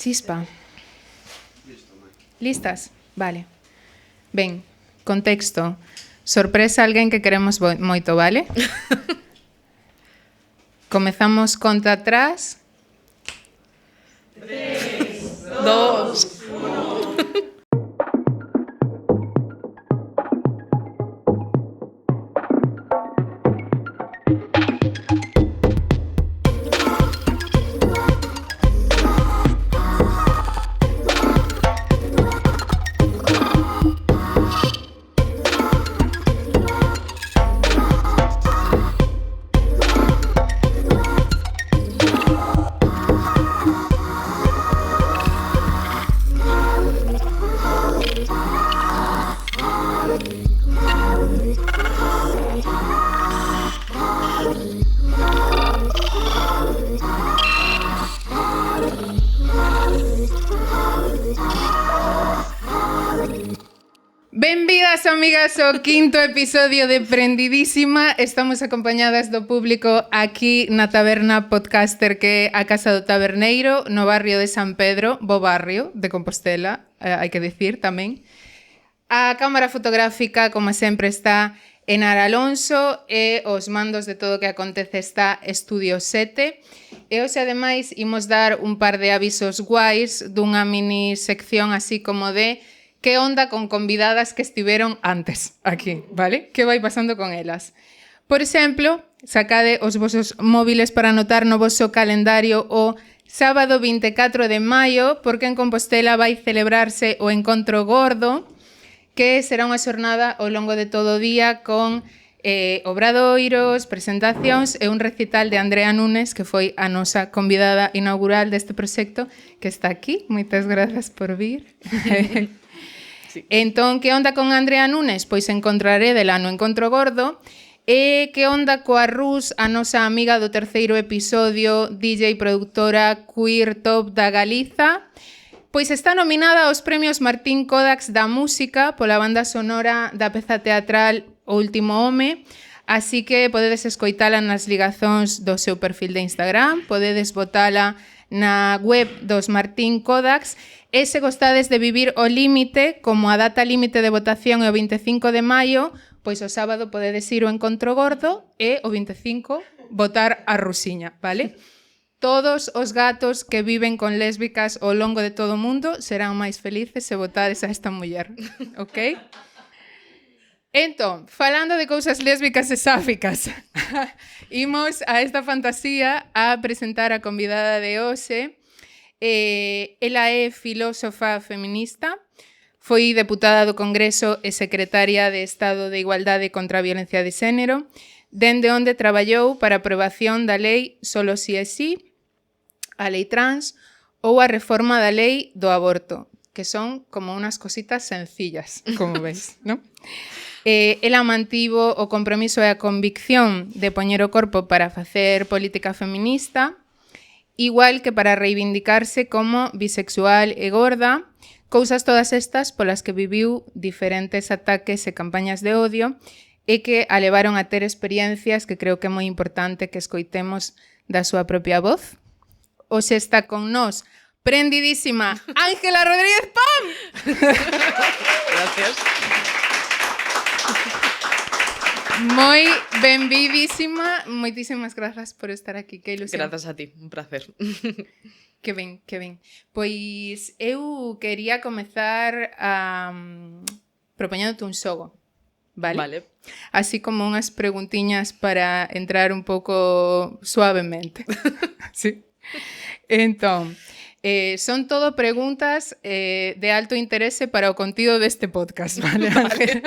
Chispa. Listas? Vale. Ben, contexto. Sorpresa a alguén que queremos moito, vale? Comezamos conta atrás. 3, 2, 1... Benvidas, amigas, ao quinto episodio de Prendidísima. Estamos acompañadas do público aquí na taberna podcaster que é a Casa do Taberneiro, no barrio de San Pedro, bo barrio de Compostela, hai que dicir tamén. A cámara fotográfica, como sempre, está Enar Alonso e os mandos de todo o que acontece está Estudio 7. E hoxe, ademais, imos dar un par de avisos guais dunha mini sección así como de que onda con convidadas que estiveron antes aquí, vale? Que vai pasando con elas? Por exemplo, sacade os vosos móviles para anotar no voso calendario o sábado 24 de maio, porque en Compostela vai celebrarse o Encontro Gordo, que será unha xornada ao longo de todo o día con obradoiros, presentacións e un recital de Andrea Nunes, que foi a nosa convidada inaugural deste proxecto, que está aquí. Moitas grazas por vir. Sí. Entón, que onda con Andrea Nunes? Pois encontraré dela no Encontro Gordo. E que onda coa Rus, a nosa amiga do terceiro episodio, DJ productora queer top da Galiza? Pois está nominada aos premios Martín Kodax da Música pola banda sonora da peza teatral O Último Home, así que podedes escoitala nas ligazóns do seu perfil de Instagram, podedes votala na web dos Martín Kodax, e se gostades de vivir o límite, como a data límite de votación é o 25 de maio, pois o sábado podedes ir ao Encontro Gordo e o 25 votar a Rusiña, vale? Todos os gatos que viven con lésbicas ao longo de todo o mundo serán máis felices se votades a esta muller, ok? Entón, falando de cousas lésbicas e sáficas, imos a esta fantasía a presentar a convidada de hoxe. Ela é filósofa feminista, foi deputada do Congreso e secretaria de Estado de Igualdade contra a Violencia de Xénero, dende onde traballou para a aprobación da lei Solo si é si, a lei trans ou a reforma da lei do aborto, que son como unas cositas sencillas, como veis, non? Ela mantivo o compromiso e a convicción de poñer o corpo para facer política feminista, igual que para reivindicarse como bisexual e gorda, cousas todas estas polas que viviu diferentes ataques e campañas de odio e que a levaron a ter experiencias que creo que é moi importante que escoitemos da súa propia voz. Hoxe está con nós, prendidísima, Ángela Rodríguez Pam! Gracias. Moi benvidísima, moitísimas grazas por estar aquí, que ilusión. Grazas a ti, un placer. Que ben, que ben. Pois eu quería comezar propoñéndote un xogo, vale? Vale. Así como unhas preguntiñas para entrar un pouco suavemente. Sí. Entón, son todo preguntas de alto interese para o contido deste podcast, vale? Vale.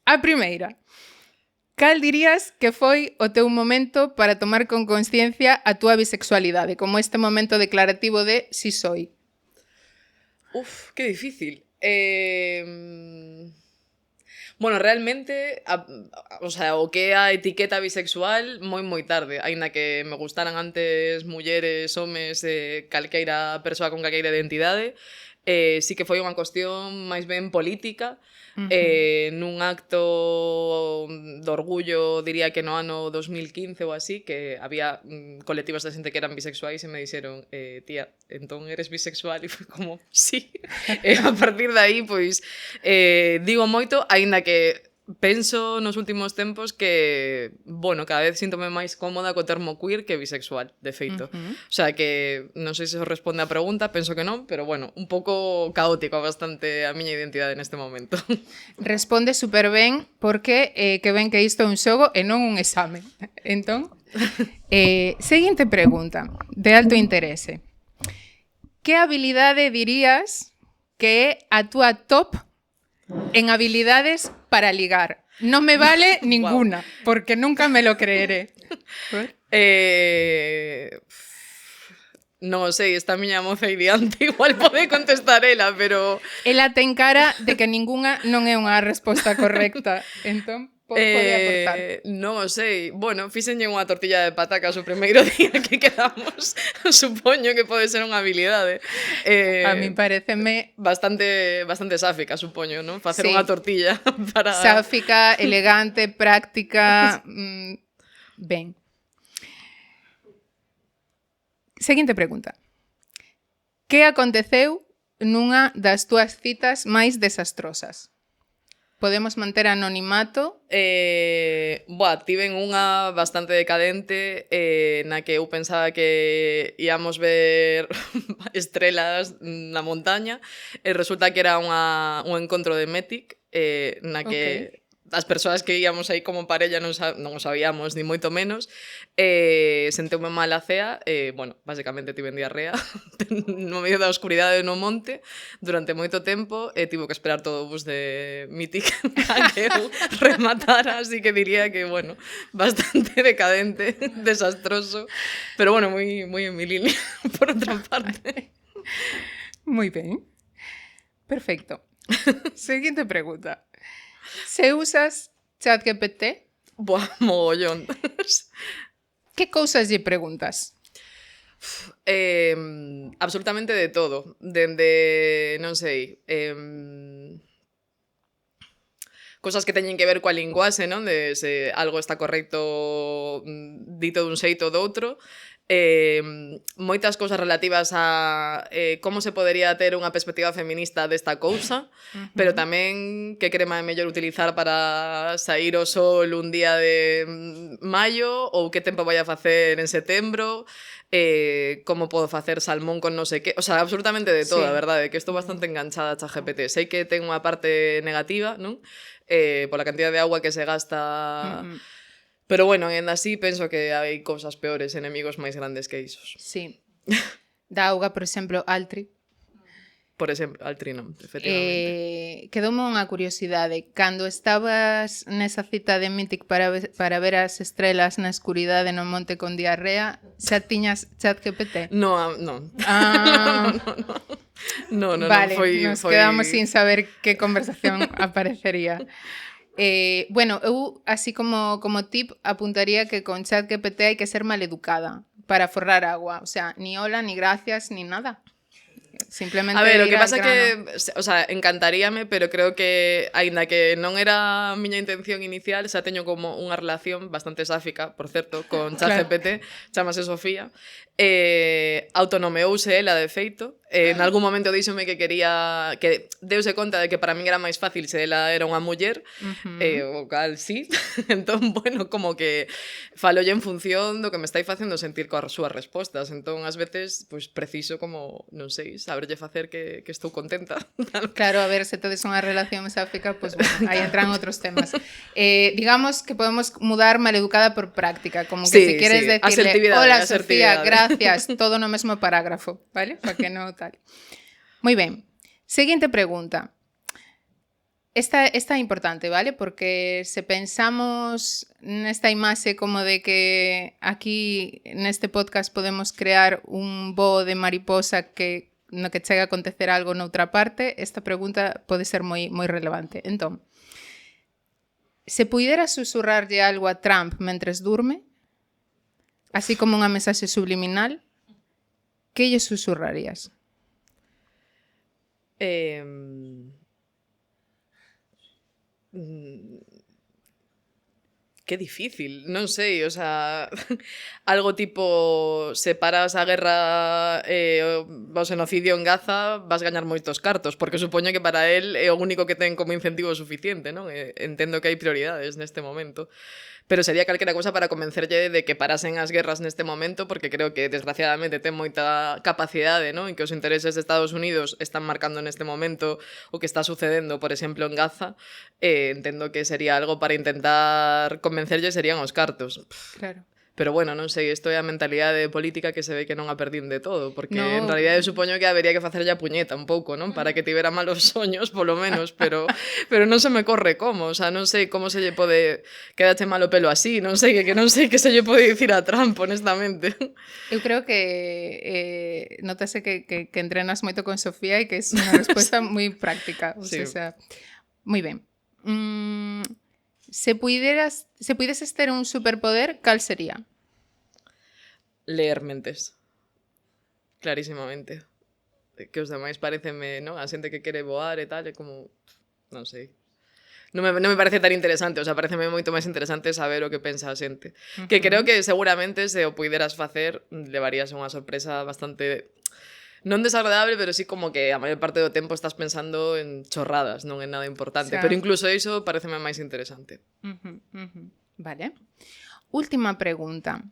A primeira. Cal dirías que foi o teu momento para tomar con consciencia a túa bisexualidade, como este momento declarativo de si soy? Uf, que difícil. Bueno, realmente, o que é a etiqueta bisexual moi tarde, aínda que me gustaran antes mulleres, homes, calqueira persoa con calqueira identidade, Sí que foi unha cuestión máis ben política, nun acto do orgullo, diría que no ano 2015 ou así, que había colectivos de xente que eran bisexuais e me dixeron, tía, entón eres bisexual? E foi como, sí. E a partir de aí, pois, digo moito, aínda que penso nos últimos tempos que, bueno, cada vez síntome máis cómoda co termo queer que bisexual, de feito. O sea que, non sei se os responde a pregunta, penso que non, pero bueno, un pouco caótico bastante a miña identidade neste momento. Responde super ben porque que ven que isto é un xogo e non un exame. Entón, seguinte pregunta, de alto interese. Que habilidade dirías que é a túa top en habilidades para ligar? Non me vale ninguna, porque nunca me lo creeré. Non sei, esta miña moza ideante igual pode contestar ela, pero... Ela ten cara de que ninguna non é unha resposta correcta. Entón, pode aportar. Non o sei. Bueno, fixenlle unha tortilla de patacas o primeiro día que quedamos. Supoño que pode ser unha habilidade. A mí pareceme... Bastante sáfica, supoño, non? Facer unha tortilla para... Sáfica, elegante, práctica... ben. Seguinte pregunta. Que aconteceu nunha das túas citas máis desastrosas? Podemos manter anonimato? Tiven unha bastante decadente na que eu pensaba que íamos ver estrelas na montaña e resulta que era un encontro de Metic na que as persoas que íamos aí como parella non o sabíamos, ni moito menos. Senteume mal a cea basicamente tiven diarrea no medio da oscuridade no monte durante moito tempo e tivo que esperar todo o bus de Mític a que eu rematara, así que diría que, bastante decadente, desastroso, pero moi en mi línea, por outra parte. Moi ben. Perfecto. Seguinte pregunta. Se usas ChatGPT? Mogollón. Que cousas lle preguntas? Absolutamente de todo. Dende, non sei, cosas que teñen que ver coa linguaxe, non? De se algo está correcto dito dun xeito ou doutro. Moitas cousas relativas a como se podería ter unha perspectiva feminista desta cousa, pero tamén que crema é mellor utilizar para sair ao sol un día de maio ou que tempo vai a facer en setembro, como podo facer salmón con non sei que, o sea, absolutamente de todo, a verdade, que estou bastante enganchada a ChatGPT. Sei que ten unha parte negativa, non? Pola cantidad de agua que se gasta... Pero ainda así penso que hai cousas peores, enemigos máis grandes que isos. Sí. Da auga, por exemplo, Altri. Por exemplo, Altri non, efectivamente. Quedoume unha curiosidade. Cando estabas nesa cita de Mític para ver as estrelas na escuridade no monte con diarrea, xa tiñas ChatGPT? Non. Vale, nos quedamos sin saber que conversación aparecería. Eu, así como tip, apuntaría que con ChatGPT hai que ser maleducada para forrar agua. O sea, ni hola, ni gracias, ni nada. Simplemente a ver, o que pasa que, o sea, encantaríame, pero creo que, aínda que non era a miña intención inicial, xa teño como unha relación bastante sáfica, por certo, con ChatGPT, chamase Sofía. Autonomeouse ela, de feito. En algún momento díxome que quería que deuse conta de que para min era máis fácil se ela era unha muller, o cal sí. Entón, como que falolle en función do que me estai facendo sentir coas súas respostas. Entón, ás veces, pois preciso como, non sei, saberlle facer que estou contenta. Claro, a ver, se tedes unha relación sáfica, pois aí entran outros temas. Digamos que podemos mudar maleducada por práctica, como que se queres decirle, hola Sofía, gracias, todo no mesmo parágrafo, vale? Para que non tal. Moi ben. Seguinte pregunta. Esta é importante, vale? Porque se pensamos nesta imaxe como de que aquí neste podcast podemos crear un voo de mariposa no que chega a acontecer algo noutra parte, esta pregunta pode ser moi relevante. Entón, se puideras susurrarlle algo a Trump mentres durme, así como unha mensaxe subliminal, que lle susurrarías? Eh, mm, Qué difícil, non sei, o sea, algo tipo, se paras a guerra o xenocidio en Gaza, vas gañar moitos cartos, porque supoño que para él é o único que ten como incentivo suficiente, non? Entendo que hai prioridades neste momento. Pero sería calquera cousa para convencerlle de que parasen as guerras neste momento, porque creo que, desgraciadamente, ten moita capacidade, non? E que os intereses de Estados Unidos están marcando neste momento o que está sucedendo, por exemplo, en Gaza. Entendo que sería algo para intentar convencerlle serían os cartos. Claro. Pero bueno, non sei, isto é a mentalidade política que se ve que non a perdín de todo, porque en No, realidade supoño que habería que facerlle a puñeta un pouco, non? Para que tivera malos soños, polo menos, pero non se me corre como, o sea, non sei como se lle pode quedache malo pelo así, non sei, que non sei que se lle pode dicir a Trump, honestamente. eu creo que notase que entrenas moito con Sofía e que es unha resposta moi práctica. O Sí. sea, moi ben. Se puideses ter un superpoder, cal sería? Leer mentes. Clarísimamente. Que os demais pareceme, non? A xente que quere voar e tal, é como... Non sei. Non me parece tan interesante, o sea, pareceme moito máis interesante saber o que pensa a xente. Que creo que seguramente se o puideras facer, levarías unha sorpresa bastante non desagradable, pero sí como que a maior parte do tempo estás pensando en chorradas, non en nada importante. Xa. Pero incluso iso pareceme máis interesante. Vale. Última pregunta.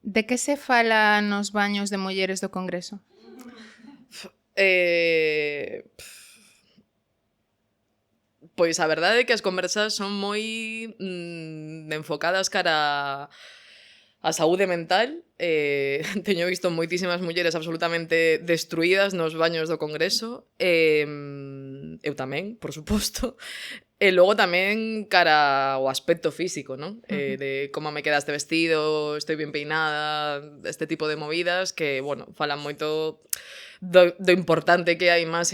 De que se fala nos baños de mulleres do Congreso? Pois a verdade é que as conversas son moi enfocadas cara a saúde mental. Teño visto moitísimas mulleres absolutamente destruídas nos baños do Congreso. Eu tamén, por suposto. E logo tamén cara ao aspecto físico, non? De como me queda este vestido, estoy bien peinada, este tipo de movidas que, bueno, falan moito do importante que hai máis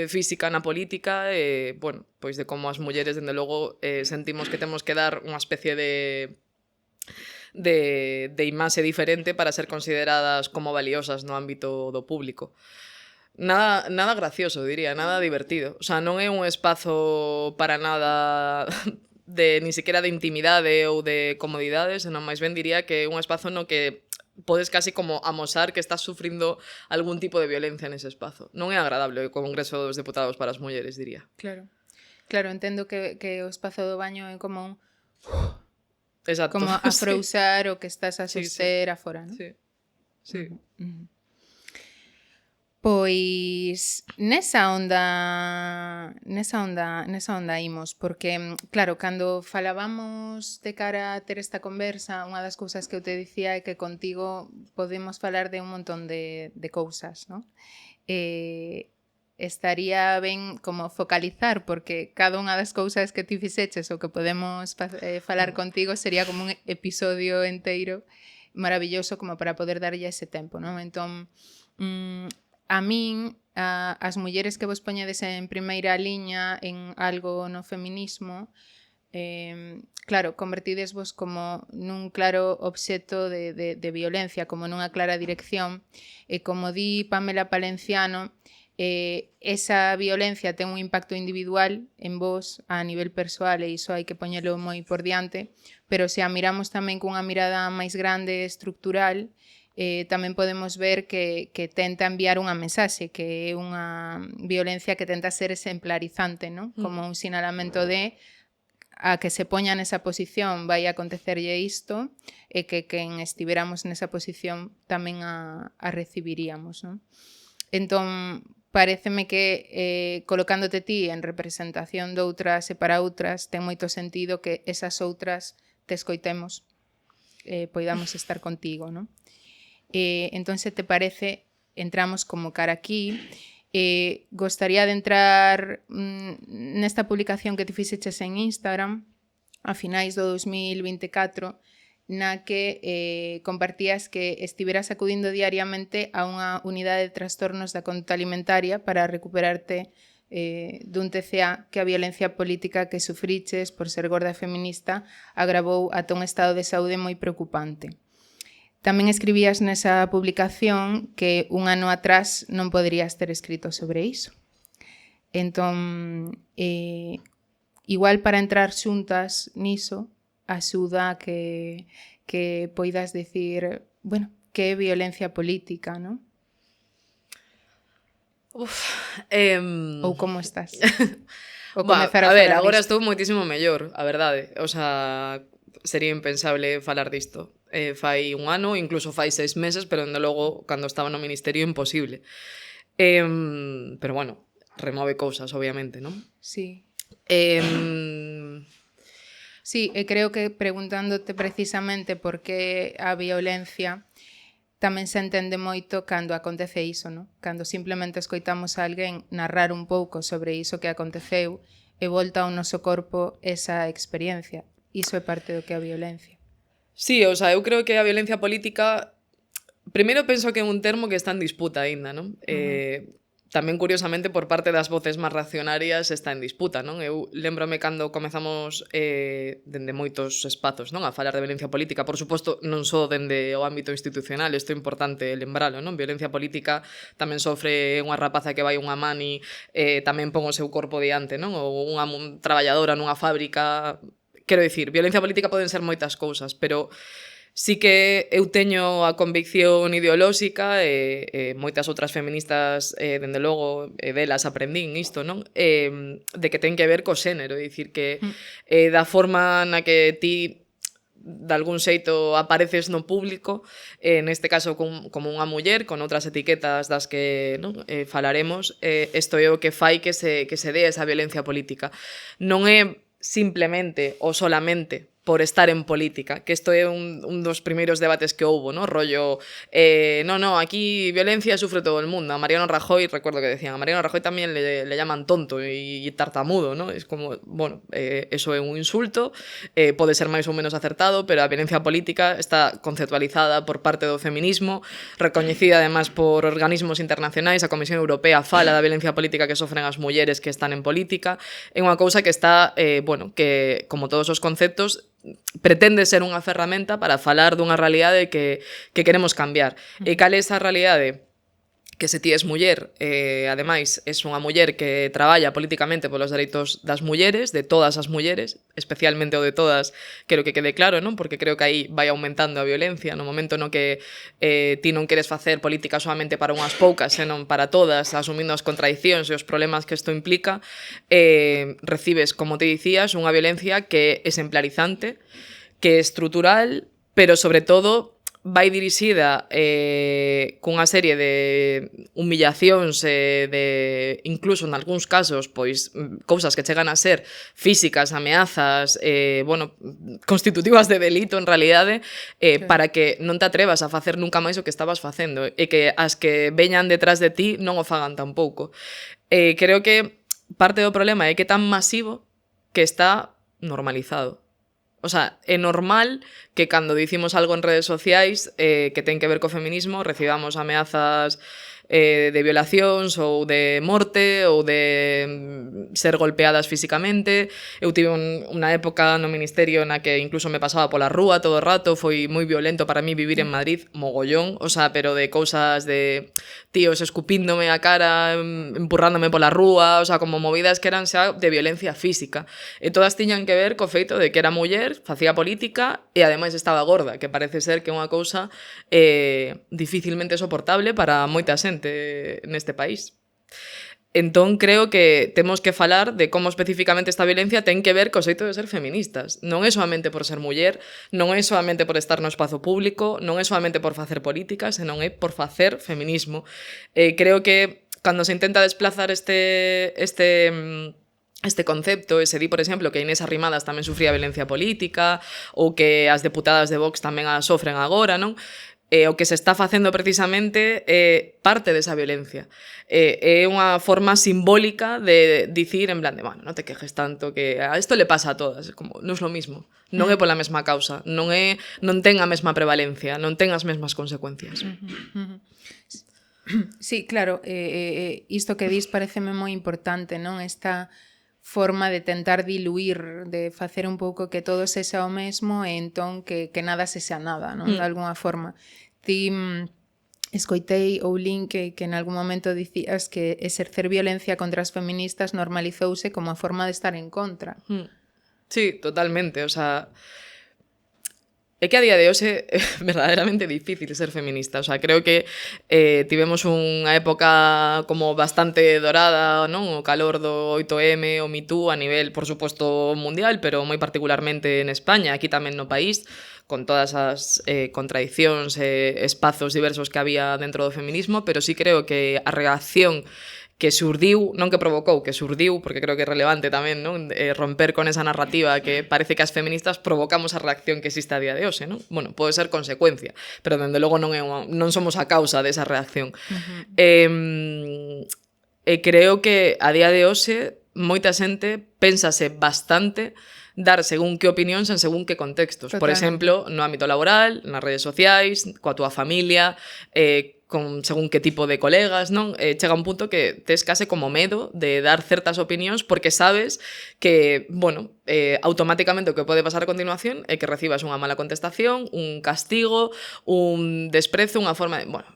física na política e, bueno, pois de como as mulleres, dende logo, sentimos que temos que dar unha especie de imaxe diferente para ser consideradas como valiosas no ámbito do público. Nada gracioso, diría, nada divertido. O sea, non é un espazo para nada ni siquiera de intimidade ou de comodidade, senón máis ben diría que é un espazo no que podes casi como amosar que estás sufrindo algún tipo de violencia nese espazo. Non é agradable o Congreso dos Deputados para as mulleres, diría. Claro. Claro, entendo que o espazo do baño é como un... Exacto. Como a frousar o que estás a soster afora, non? Sí. Sí. Pois nesa onda imos, porque claro, cando falábamos de cara a ter esta conversa, unha das cousas que eu te dicía é que contigo podemos falar de un montón de cousas, non? Estaría ben como focalizar, porque cada unha das cousas que ti fixeches ou que podemos falar contigo sería como un episodio enteiro maravilloso como para poder darlle ese tempo, non? Entón, a min, as mulleres que vos poñedes en primeira liña en algo no feminismo, claro, convertidesvos como nun claro obxecto de violencia, como nunha clara dirección, e como di Pamela Palenciano, esa violencia ten un impacto individual en vos a nivel persoal e iso hai que poñelo moi por diante, pero se a miramos tamén cunha mirada máis grande estructural, tamén podemos ver que tenta enviar unha mensaxe, que é unha violencia que tenta ser exemplarizante, ¿no? Como un sinalamento de a que se poña nesa posición vai acontecerlle isto e que quen estiveramos nesa posición tamén a recibiríamos, ¿no? Entón, paréceme que colocándote ti en representación de outras e para outras ten moito sentido que esas outras te escoitemos, poidamos estar contigo, non? Entón, se te parece, entramos como cara aquí. Gostaría de entrar nesta publicación que te fixeches en Instagram a finais do 2024, na que compartías que estiveras acudindo diariamente a unha unidade de trastornos da conduta alimentaria para recuperarte dun TCA que a violencia política que sufriches por ser gorda e feminista agravou ata un estado de saúde moi preocupante. Tamén escribías nesa publicación que un ano atrás non poderías ter escrito sobre iso. Entón, igual para entrar xuntas niso, axuda a que poidas dicir, bueno, que é violencia política, non? Ou como estás? Ou comezar a ver, falar agora disto? estou moitísimo mellor, a verdade. O sea, sería impensable falar disto. Fai un ano, incluso fai 6 meses, pero dende logo, cando estaba no ministerio, imposible. Pero bueno, remove cousas, obviamente, non? Sí. Eh, Sí, e creo que preguntándote precisamente por que a violencia tamén se entende moito cando acontece iso, non? Cando simplemente escoitamos a alguén narrar un pouco sobre iso que aconteceu e volta ao noso corpo esa experiencia. Iso é parte do que é a violencia. Sí, o sea, eu creo que a violencia política primeiro penso que é un termo que está en disputa aínda, non? Tamén curiosamente por parte das voces máis reaccionarias está en disputa, non? Eu lembrome cando comezamos dende moitos espazos, non? A falar de violencia política, por suposto, non só dende o ámbito institucional, isto é importante lembralo, non? Violencia política tamén sofre unha rapaza que vai unha mani, tamén pon o seu corpo diante, non? Ou unha traballadora nunha fábrica. Quero dicir, violencia política poden ser moitas cousas, pero sí que eu teño a convicción ideolóxica e moitas outras feministas, dende logo, delas aprendín isto, non? De que ten que ver co xénero, é dicir, que da forma na que ti de algún xeito apareces no público, neste caso como unha muller, con outras etiquetas das que non falaremos, isto é o que fai que se dé esa violencia política. Non é simplemente ou solamente por estar en política, que isto é un dos primeiros debates que houbo, ¿no? Rollo, no, aquí violencia sufre todo el mundo. A Mariano Rajoy, recuerdo que decían, a Mariano Rajoy tamén le llaman tonto y tartamudo, ¿no? Es como, bueno, eso é un insulto, pode ser máis ou menos acertado, pero a violencia política está conceptualizada por parte do feminismo, recoñecida además por organismos internacionais, a Comisión Europea fala da violencia política que sofren as mulleres que están en política, é unha cousa que está, bueno, que, como todos os conceptos, pretende ser unha ferramenta para falar dunha realidade que queremos cambiar. E cal é esa realidade? Que se ti és muller, ademais, és unha muller que traballa políticamente polos dereitos das mulleres, de todas as mulleres, especialmente o de todas, quero que quede claro, non? Porque creo que aí vai aumentando a violencia no momento no que ti non queres facer política solamente para unhas poucas, senón para todas, asumindo as contradicións e os problemas que isto implica, recibes, como te dicías, unha violencia que é exemplarizante, que é estrutural, pero sobre todo vai dirixida cunha serie de humillacións de incluso en algúns casos pois cousas que chegan a ser físicas, ameazas, bueno, constitutivas de delito en realidade, para que non te atrevas a facer nunca máis o que estabas facendo e que as que veñan detrás de ti non o fagan tampouco. Creo que parte do problema é que é tan masivo que está normalizado. O sea, é normal que cando dicimos algo en redes sociais que ten que ver co feminismo recibamos ameazas de violacións ou de morte ou de ser golpeadas físicamente. Eu tive unha época no ministerio na que incluso me pasaba pola rúa todo o rato, foi moi violento para mí vivir en Madrid, mogollón, o sea, pero de cousas de tíos escupíndome a cara, empurrándome pola rúa, o sea, como movidas que eran xa de violencia física. E todas tiñan que ver co feito de que era muller, facía política e ademais estaba gorda, que parece ser que é unha cousa dificilmente soportable para moita xente neste país. Entón, creo que temos que falar de como especificamente esta violencia ten que ver co xeito de ser feministas. Non é solamente por ser muller, non é solamente por estar no espazo público, non é solamente por facer política, senón é por facer feminismo. Creo que cando se intenta desplazar este concepto, e se di, por exemplo, que Inés Arrimadas tamén sufría violencia política ou que as deputadas de Vox tamén a sofren agora, non? O que se está facendo precisamente é parte desa violencia. É unha forma simbólica de dicir en plan de, bueno, non te quejes tanto, que a isto le pasa a todas, como non é lo mismo, non é pola mesma causa, non ten a mesma prevalencia, non ten as mesmas consecuencias. Sí, claro, isto que dis pareceme moi importante, non? Esta forma de tentar diluir, de facer un pouco que todo sexa o mesmo e entón que nada sexa nada, non? De alguna forma. ti escoitei ou lin que en algún momento dicías que exercer violencia contra as feministas normalizouse como a forma de estar en contra. Sí, totalmente, o sea, é que a día de hoxe é verdadeiramente difícil ser feminista, o sea, creo que tivemos unha época como bastante dorada, non? O calor do 8M, o Me Too a nivel, por suposto, mundial, pero moi particularmente en España, aquí tamén no país, con todas as contradicións e espazos diversos que había dentro do feminismo, pero sí creo que a reacción que surdiu, non que provocou, que surdiu, porque creo que é relevante tamén, non? Romper con esa narrativa que parece que as feministas provocamos a reacción que existe a día de hoxe, non? Bueno, pode ser consecuencia, pero dende logo non somos a causa desa reacción. E creo que a día de hoxe moita xente pénsase bastante dar según que opinións en según que contextos. Total. Por exemplo, no ámbito laboral, nas redes sociais, coa túa familia, con según que tipo de colegas, non? Chega un punto que tes case como medo de dar certas opinións porque sabes que, bueno, automáticamente o que pode pasar a continuación é que recibas unha mala contestación, un castigo, un desprezo, unha forma de... Bueno,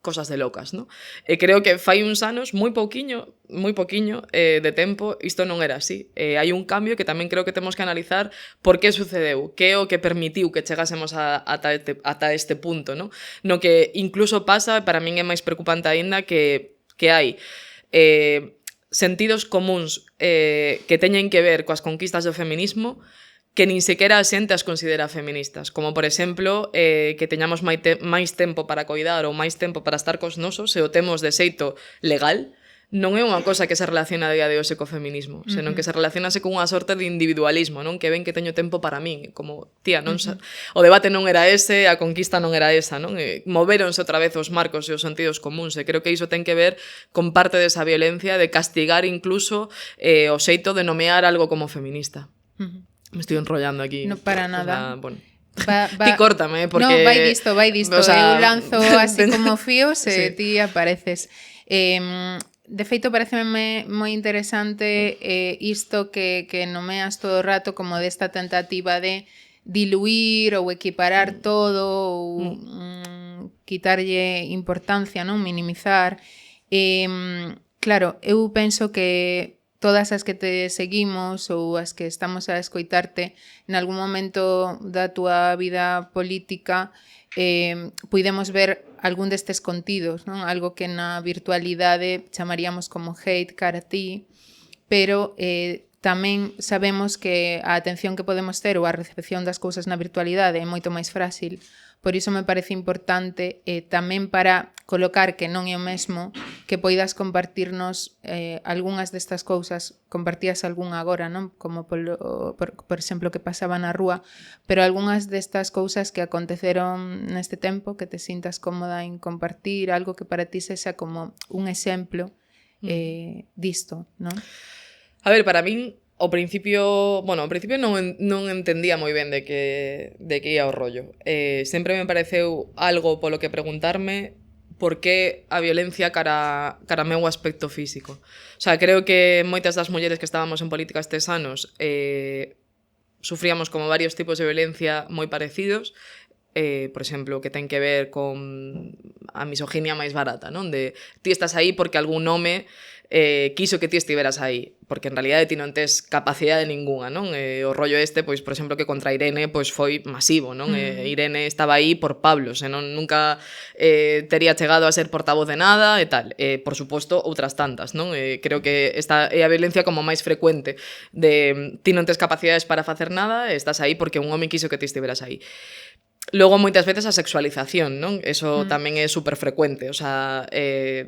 cosas de locas, non? E creo que fai uns anos, moi pouquiño de tempo, isto non era así. Hai un cambio que tamén creo que temos que analizar por que sucedeu, que é o que permitiu que chegásemos ata este punto, non? No que incluso pasa, para min é máis preocupante aínda que hai sentidos comuns que teñen que ver coas conquistas do feminismo que nin sequera a xente as considera feministas, como por exemplo que teñamos máis tempo para coidar ou máis tempo para estar cos nosos, se o temos de xeito legal, non é unha cosa que se relaciona a día de hoxe co feminismo, senón que se relacionase con unha sorte de individualismo, non? Que ven que teño tempo para min, como, tía, non o debate non era ese, a conquista non era esa, non? Movéronse outra vez os marcos e os sentidos comuns, e creo que iso ten que ver con parte desa violencia de castigar incluso o xeito de nomear algo como feminista. Me estoy enrollando aquí. No para nada. Bueno. Ti córtame, porque... No, vai disto. O sea, eu lanzo así como fíos e ti apareces. De feito, pareceme moi interesante isto que nomeas todo o rato como desta tentativa de diluir ou equiparar todo ou quitarlle importancia, non? Minimizar. Claro, eu penso que todas as que te seguimos ou as que estamos a escoitarte en algún momento da túa vida política puidemos ver algún destes contidos, non? Algo que na virtualidade chamaríamos como hate cara a ti, pero tamén sabemos que a atención que podemos ter ou a recepción das cousas na virtualidade é moito máis frágil. Por iso me parece importante tamén para colocar que non é o mesmo que poidas compartirnos algunhas destas cousas, compartías algún agora, non? Como por exemplo que pasaba na rúa, pero algunhas destas cousas que aconteceron neste tempo que te sintas cómoda en compartir, algo que para ti sexa como un exemplo disto, non? A ver, para min ao principio non entendía moi ben de que ia o rollo. Sempre me pareceu algo polo que preguntarme por que a violencia cara meu aspecto físico. O sea, creo que moitas das mulleres que estábamos en política estes anos sufríamos como varios tipos de violencia moi parecidos, por exemplo, que ten que ver con a misoginia máis barata, non? De ti estás aí porque algún home quiso que ti estiveras aí, porque en realidade ti non tes capacidade ningunha, non? O rollo este, pois, por exemplo, que contra Irene pois foi masivo, non? Irene estaba aí por Pablo, senón nunca tería chegado a ser portavoz de nada e tal. Por suposto, outras tantas, non? Creo que esta é a violencia como máis frecuente de ti non tes capacidades para facer nada e estás aí porque un home quiso que ti estiveras aí. Logo, moitas veces, a sexualización, non? Eso tamén é super frecuente, o sea,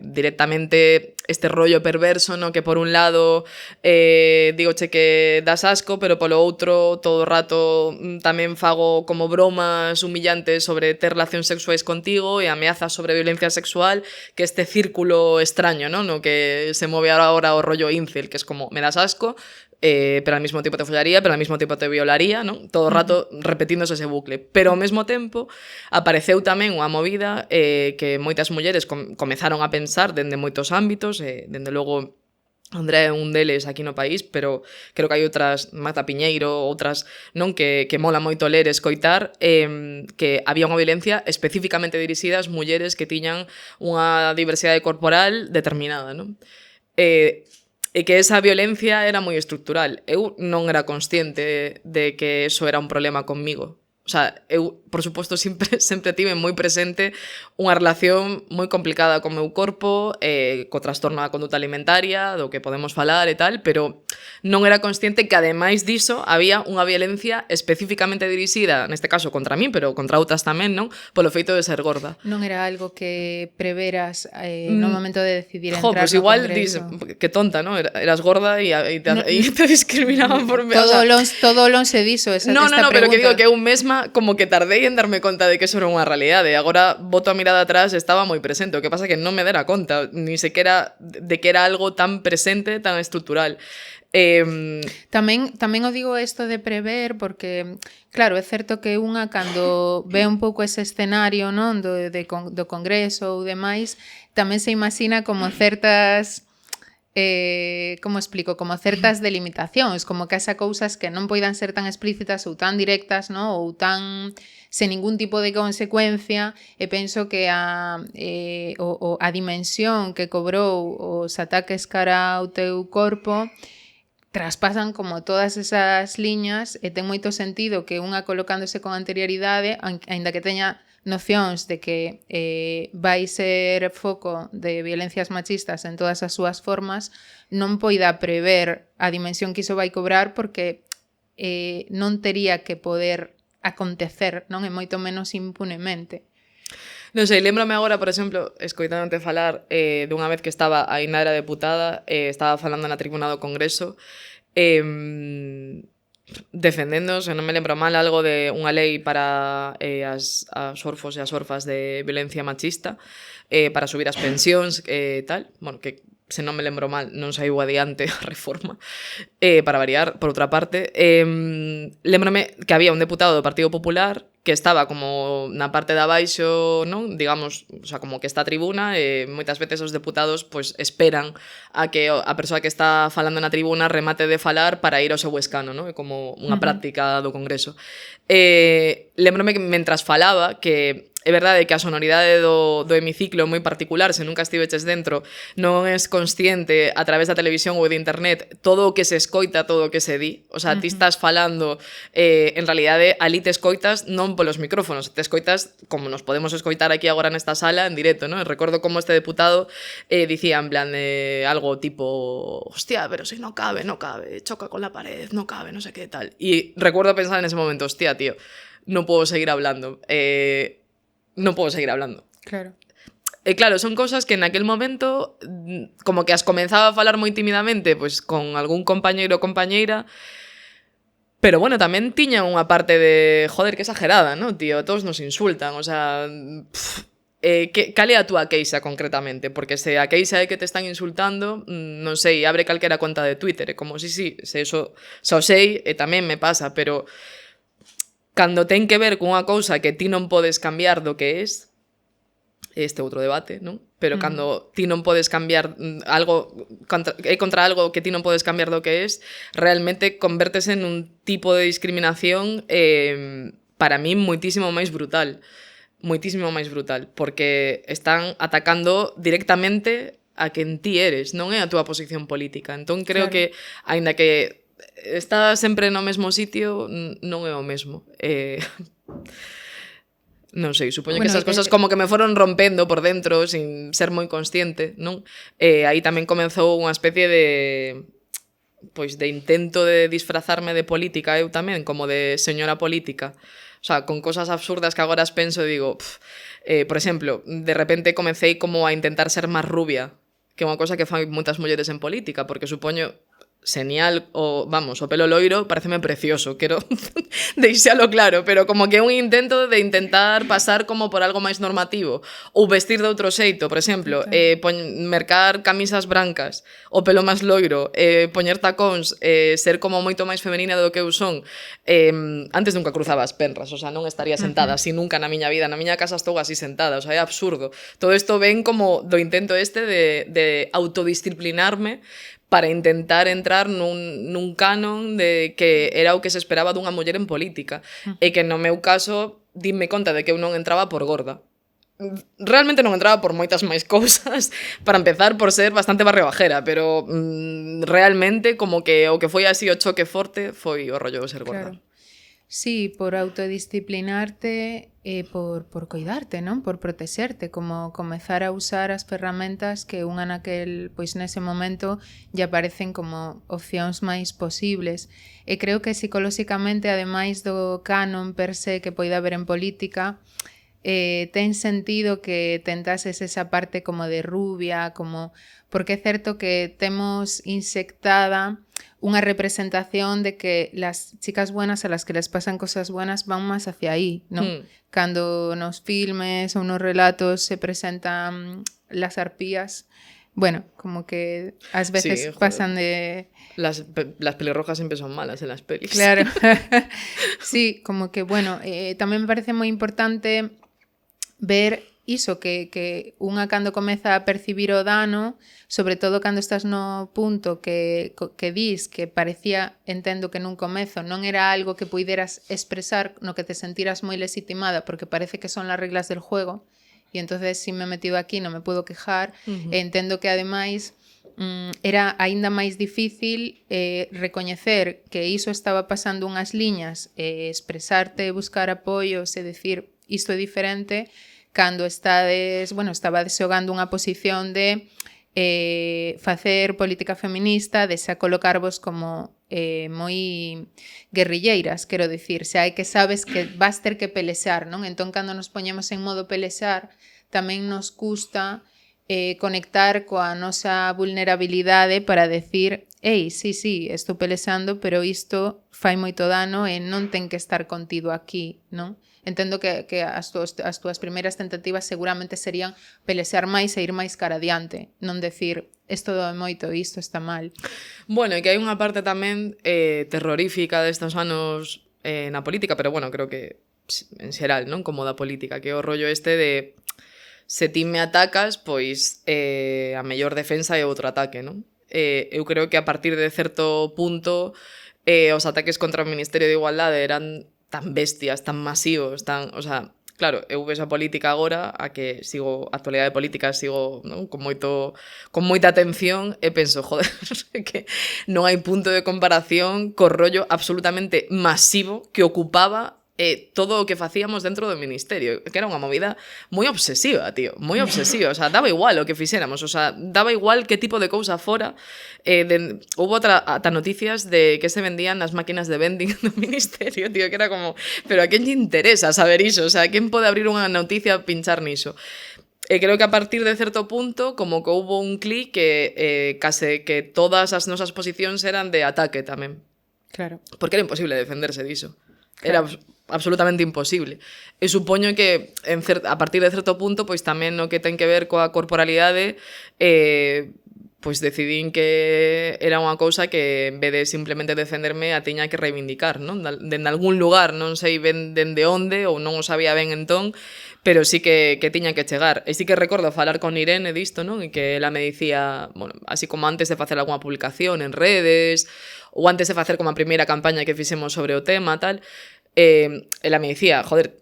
directamente este rollo perverso, no? Que por un lado digoche que das asco, pero polo outro todo o rato tamén fago como bromas humillantes sobre ter relacións sexuais contigo e ameazas sobre violencia sexual, que este círculo extraño, non? No que se move agora o rollo incel, que es como, me das asco, pero al mismo tiempo te follaría, pero al mismo tiempo te violaría, ¿no? Todo o rato repetíndose ese bucle. Pero ao mesmo tempo apareceu tamén unha movida que moitas mulleres comezaron a pensar dende moitos ámbitos, dende logo Andrea é un deles aquí no país, pero creo que hai outras, Marta Piñeiro, outras, non, que mola moito ler e escoitar, que había unha violencia especificamente dirixida ás mulleres que tiñan unha diversidade corporal determinada, non? E que esa violencia era moi estructural. Eu non era consciente de que eso era un problema conmigo. O sea, eu, por suposto, sempre tive moi presente unha relación moi complicada co meu corpo, co trastorno da conduta alimentaria, do que podemos falar e tal, pero non era consciente que, ademais diso, había unha violencia especificamente dirixida, neste caso contra min, pero contra outras tamén, non? Polo feito de ser gorda. Non era algo que preveras no momento de decidir entrar pues no igual Congreso. Que tonta, ¿no? Eras gorda e te discriminaban por... Todo lonxe diso, esta pregunta. Pero que digo que eu mesma como que tardei en darme conta de que eso era unha realidade. Agora boto a mirada atrás, estaba moi presente. O que pasa é que non me dera conta, ni sequera de que era algo tan presente, tan estrutural. Tamén o digo isto de prever porque, claro, é certo que unha cando ve un pouco ese escenario, non, do Congreso ou demais, tamén se imagina como certas... como explico, como certas delimitacións, como que esa cousas que non poidan ser tan explícitas ou tan directas, no? Ou tan sen ningún tipo de consecuencia, e penso que a dimensión que cobrou os ataques cara ao teu corpo traspasan como todas esas liñas e ten moito sentido que unha colocándose con anterioridade, aínda que teña nocións de que vai ser foco de violencias machistas en todas as súas formas, non poida prever a dimensión que iso vai cobrar porque non tería que poder acontecer, non? E moito menos impunemente. Non sei, lembrame agora, por exemplo, escoitándote falar dunha vez que estaba, aínda era deputada, estaba falando na tribuna do Congreso, defendendo, se non me lembro mal, algo de unha lei para as orfos e as orfas de violencia machista, para subir as pensións e tal, bueno, que se non me lembro mal, non saiu adiante a reforma, para variar, por outra parte. Lembrame que había un deputado do Partido Popular que estaba como na parte de abaixo, non? Digamos, o sea, como que está a tribuna, e moitas veces os deputados pues esperan a que a persoa que está falando na tribuna remate de falar para ir ao seu escano, non? É como unha práctica do Congreso. Lembrome que mentras falaba que é verdade que a sonoridade do hemiciclo é moi particular, se nunca estiveches dentro, non és consciente a través da televisión ou de internet todo o que se escoita, todo o que se di. O sea, ti estás falando, en realidade, ali te escoitas non polos micrófonos, te escoitas como nos podemos escoitar aquí agora nesta sala en directo, non? Recordo como este deputado dicía en plan de algo tipo, hostia, pero si no cabe, choca con la pared, no cabe, no sé qué tal. Y recuerdo pensar en ese momento, hostia, tío, no puedo seguir hablando. No puedo seguir hablando. Claro. Claro, son cosas que en aquel momento como que has comenzado a falar moi tímidamente pues, con algún compañeiro ou compañeira, pero bueno, tamén tiña unha parte de joder, que exagerada, ¿no, tío? Todos nos insultan, o sea... cal é a túa queixa concretamente? Porque se a queixa é que te están insultando, non sei, abre calquera conta de Twitter, como se eso xa o sei, e tamén me pasa, pero... Cando ten que ver cunha cousa que ti non podes cambiar do que és, este outro debate, non? Pero cando ti non podes cambiar algo, contra algo que ti non podes cambiar do que és, realmente convértese en un tipo de discriminación para mí moitísimo máis brutal. Moitísimo máis brutal, porque están atacando directamente a quen ti eres, non é a túa posición política. Entón creo que, aínda que está sempre no mesmo sitio, non é o mesmo. Non sei, supoño que esas cosas como que me foron rompendo por dentro sin ser moi consciente, non? Aí tamén comezou unha especie de pois de intento de disfrazarme de política eu tamén, como de señora política. O sea, con cosas absurdas que agora as penso e digo, por exemplo, de repente comecei como a intentar ser máis rubia, que é unha cosa que fan moitas mulleres en política, porque supoño genial, o pelo loiro pareceme precioso, quero deixalo claro, pero como que é un intento de intentar pasar como por algo máis normativo, ou vestir de outro xeito, por exemplo, mercar camisas brancas, o pelo máis loiro, poñer tacóns, ser como moito máis femenina do que eu son. Antes nunca cruzaba as penras, o sea, non estaría sentada así nunca na miña vida, na miña casa estou así sentada, o sea, é absurdo. Todo isto ven como do intento este de autodisciplinarme para intentar entrar nun canon de que era o que se esperaba dunha muller en política. E que no meu caso, dime conta de que eu non entraba por gorda. Realmente non entraba por moitas máis cousas, para empezar por ser bastante barrio bajera, pero realmente como que o que foi así o choque forte foi o rollo de ser gorda. Claro. Sí, por autodisciplinarte e por cuidarte, non? Por protexerte, como comezar a usar as ferramentas que unha naquel, pois nese momento lle parecen como opcións máis posibles. E creo que psicolóxicamente, ademais do canon per se que poida haber en política, ten sentido que tentases esa parte como de rubia, como porque é certo que temos insectada unha representación de que las chicas buenas a las que les pasan cosas buenas van más hacia ahí, ¿no? Cando nos filmes ou nos relatos se presentan las arpías, bueno, como que ás veces Sí, pasan de... Las pelirrojas siempre son malas en las pelis. Claro. Sí, como que, bueno, tamén me parece moi importante ver iso, que unha cando comeza a percibir o dano, sobre todo cando estás no punto que dis que parecía, entendo que nun comezo non era algo que puideras expresar, no que te sentiras moi legitimada porque parece que son las reglas del juego e entonces si me he metido aquí non me puedo quejar. E entendo que ademais era aínda máis difícil recoñecer que iso estaba pasando unhas liñas, expresarte, buscar apoios e decir isto é diferente cando estabades xogando unha posición de facer política feminista, de xa colocarvos como moi guerrilleiras, quero dicir, xa hai que sabes que vas ter que pelexar, non? Entón, cando nos poñemos en modo pelexar, tamén nos custa conectar coa nosa vulnerabilidade para decir, ei, sí, estou pelexando, pero isto fai moito dano e non ten que estar contido aquí, non? Entendo que as túas primeiras tentativas seguramente serían pelexar máis e ir máis cara adiante, non decir, isto doe moito e isto está mal. Bueno, e que hai unha parte tamén terrorífica destes anos na política, pero bueno, creo que en xeral, non? Como da política, que é o rollo este de se ti me atacas, pois a mellor defensa é outro ataque, non? Eu creo que a partir de certo punto os ataques contra o Ministerio de Igualdade eran tan bestias, tan masivos, o sea, claro, eu vexo a política agora, a actualidade política sigo, non? Con moita atención e penso, joder, que non hai punto de comparación co rollo absolutamente masivo que ocupaba todo o que facíamos dentro do ministerio, que era unha movida moi obsesiva, tío, moi obsesiva, o sea, daba igual o que fixéramos, o sea, daba igual que tipo de cousa fora. Houve ata noticias de que se vendían nas máquinas de vending do ministerio, tío, que era como, pero a quen lle interesa saber iso? O sea, quen pode abrir unha noticia e pinchar niso? E creo que a partir de certo punto, como que houve un clic que case que todas as nosas posicións eran de ataque tamén. Claro. Porque era imposible defenderse diso. Era absolutamente imposible. E supoño que a partir de certo punto, pois tamén no que ten que ver coa corporalidade, pois decidín que era unha cousa que en vez de simplemente defenderme a tiña que reivindicar, non? Dende algún lugar, non sei ben dende onde, ou non o sabía ben entón, pero sí que tiña que chegar. E sí que recordo falar con Irene disto, non? E que ela me dicía, bueno, así como antes de facer algunha publicación en redes, ou antes de facer como a primeira campaña que fixemos sobre o tema, tal, ela me dicía, joder,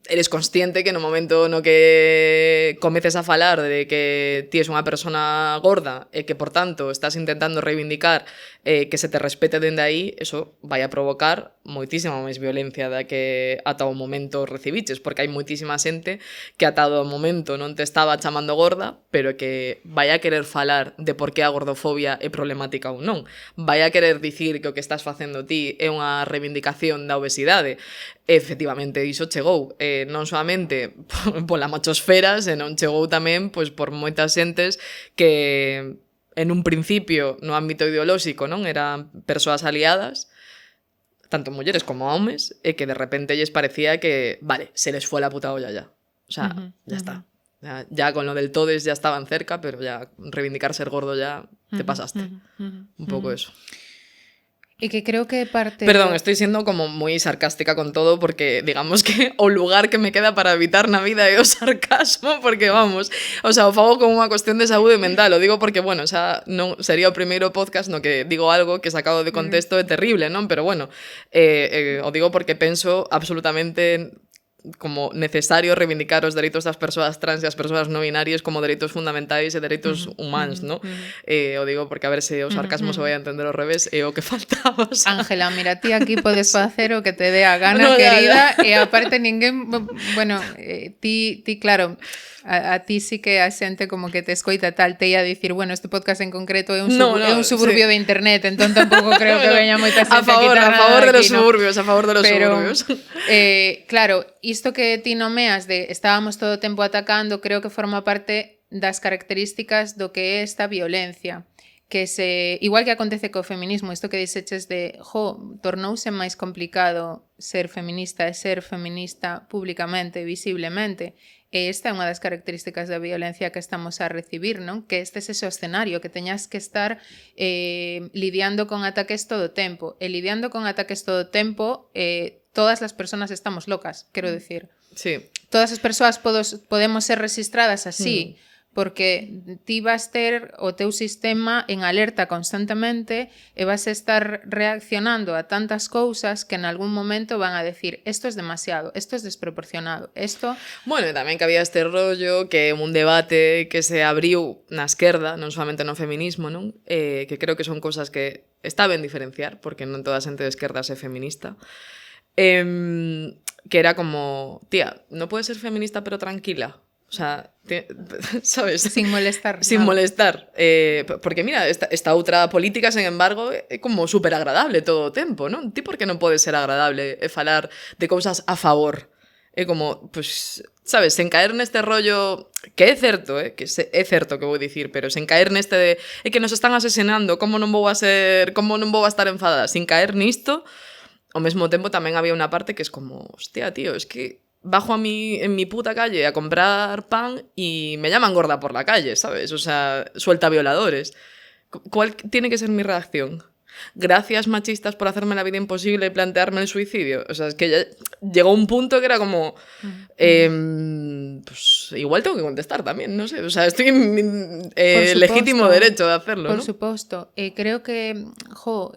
eres consciente que no momento no que comeces a falar de que ti és unha persona gorda e que, por tanto, estás intentando reivindicar que se te respete dende aí, eso vai a provocar moitísima máis violencia da que ata o momento recibiches, porque hai moitísima xente que ata o momento non te estaba chamando gorda, pero que vai a querer falar de por que a gordofobia é problemática ou non. Vai a querer dicir que o que estás facendo ti é unha reivindicación da obesidade. Efectivamente, iso chegou, non solamente pola machosfera, senón chegou tamén pois por moitas xentes que en un principio no ámbito ideolóxico non eran persoas aliadas, tanto mulleres como homes, e que de repente lles parecía que, vale, se les fue la puta olla ya. O sea, ya está. Ya con lo del todes ya estaban cerca, pero ya reivindicar ser gordo ya te pasaste. Un pouco eso. E que creo que parte... Perdón, estoy siendo como moi sarcástica con todo porque digamos que o lugar que me queda para evitar na vida é o sarcasmo porque vamos, o sea, o fago como unha cuestión de saúde mental, o digo porque, bueno, xa non sería o primeiro podcast no que digo algo que sacado de contexto é terrible, non? Pero bueno, o digo porque penso absolutamente como necesario reivindicar os dereitos das persoas trans e as persoas non binarias como dereitos fundamentais e dereitos humanos, ¿no? O digo porque a ver se o sarcasmo se vai a entender ao revés é o que faltaba. O sea. Ángela, mira, ti aquí podes facer o que te dé a gana, no, querida, e aparte ninguén, bueno, ti claro, a ti sí que a xente como que te escoita tal, te ia a dicir, bueno, este podcast en concreto é un, é un suburbio de internet, entón tampouco creo que veña moita xente a favor de los suburbios, a favor de los suburbios. Claro, isto que ti nomeas de estábamos todo o tempo atacando, creo que forma parte das características do que é esta violencia, que se, igual que acontece co feminismo, isto que dixeches de, tornouse máis complicado ser feminista e ser feminista públicamente, visiblemente, e esta é unha das características da violencia que estamos a recibir, non? Que este é ese escenario, que teñas que estar lidiando con ataques todo o tempo, e lidiando con ataques todo o tempo, todas as persoas estamos locas, quero decir. Sí. Todas as persoas podemos ser registradas así, porque ti vas ter o teu sistema en alerta constantemente e vas a estar reaccionando a tantas cousas que en algún momento van a decir esto es demasiado, esto es desproporcionado, esto... Bueno, tamén que había este rollo que un debate que se abriu na esquerda, non solamente no feminismo, non? Que creo que son cousas que está ben diferenciar, porque non toda a xente de esquerda é feminista, que era como, tía, non podes ser feminista pero tranquila. O sea, ¿sabes? Sin molestar. Sin molestar. Porque mira, esta outra política, sen embargo, é como super agradable todo o tempo, non? Ti por que non pode ser agradable e falar de cousas a favor? É como, pues, sabes, sen caer neste rollo, que é certo, que é certo que vou dicir, pero sen caer neste de é que nos están asesinando, como non vou a estar enfadada, sin caer nisto, ao mesmo tempo tamén había unha parte que es como, hostia, tío, es que bajo en mi puta calle a comprar pan y me llaman gorda por la calle, ¿sabes? O sea, suelta violadores. ¿Cuál tiene que ser mi reacción? Gracias, machistas, por hacerme la vida imposible y plantearme el suicidio. O sea, es que ya llegó un punto que era como... pues igual tengo que contestar también, no sé. O sea, estoy en legítimo derecho de hacerlo, por ¿no? suposto. Creo que,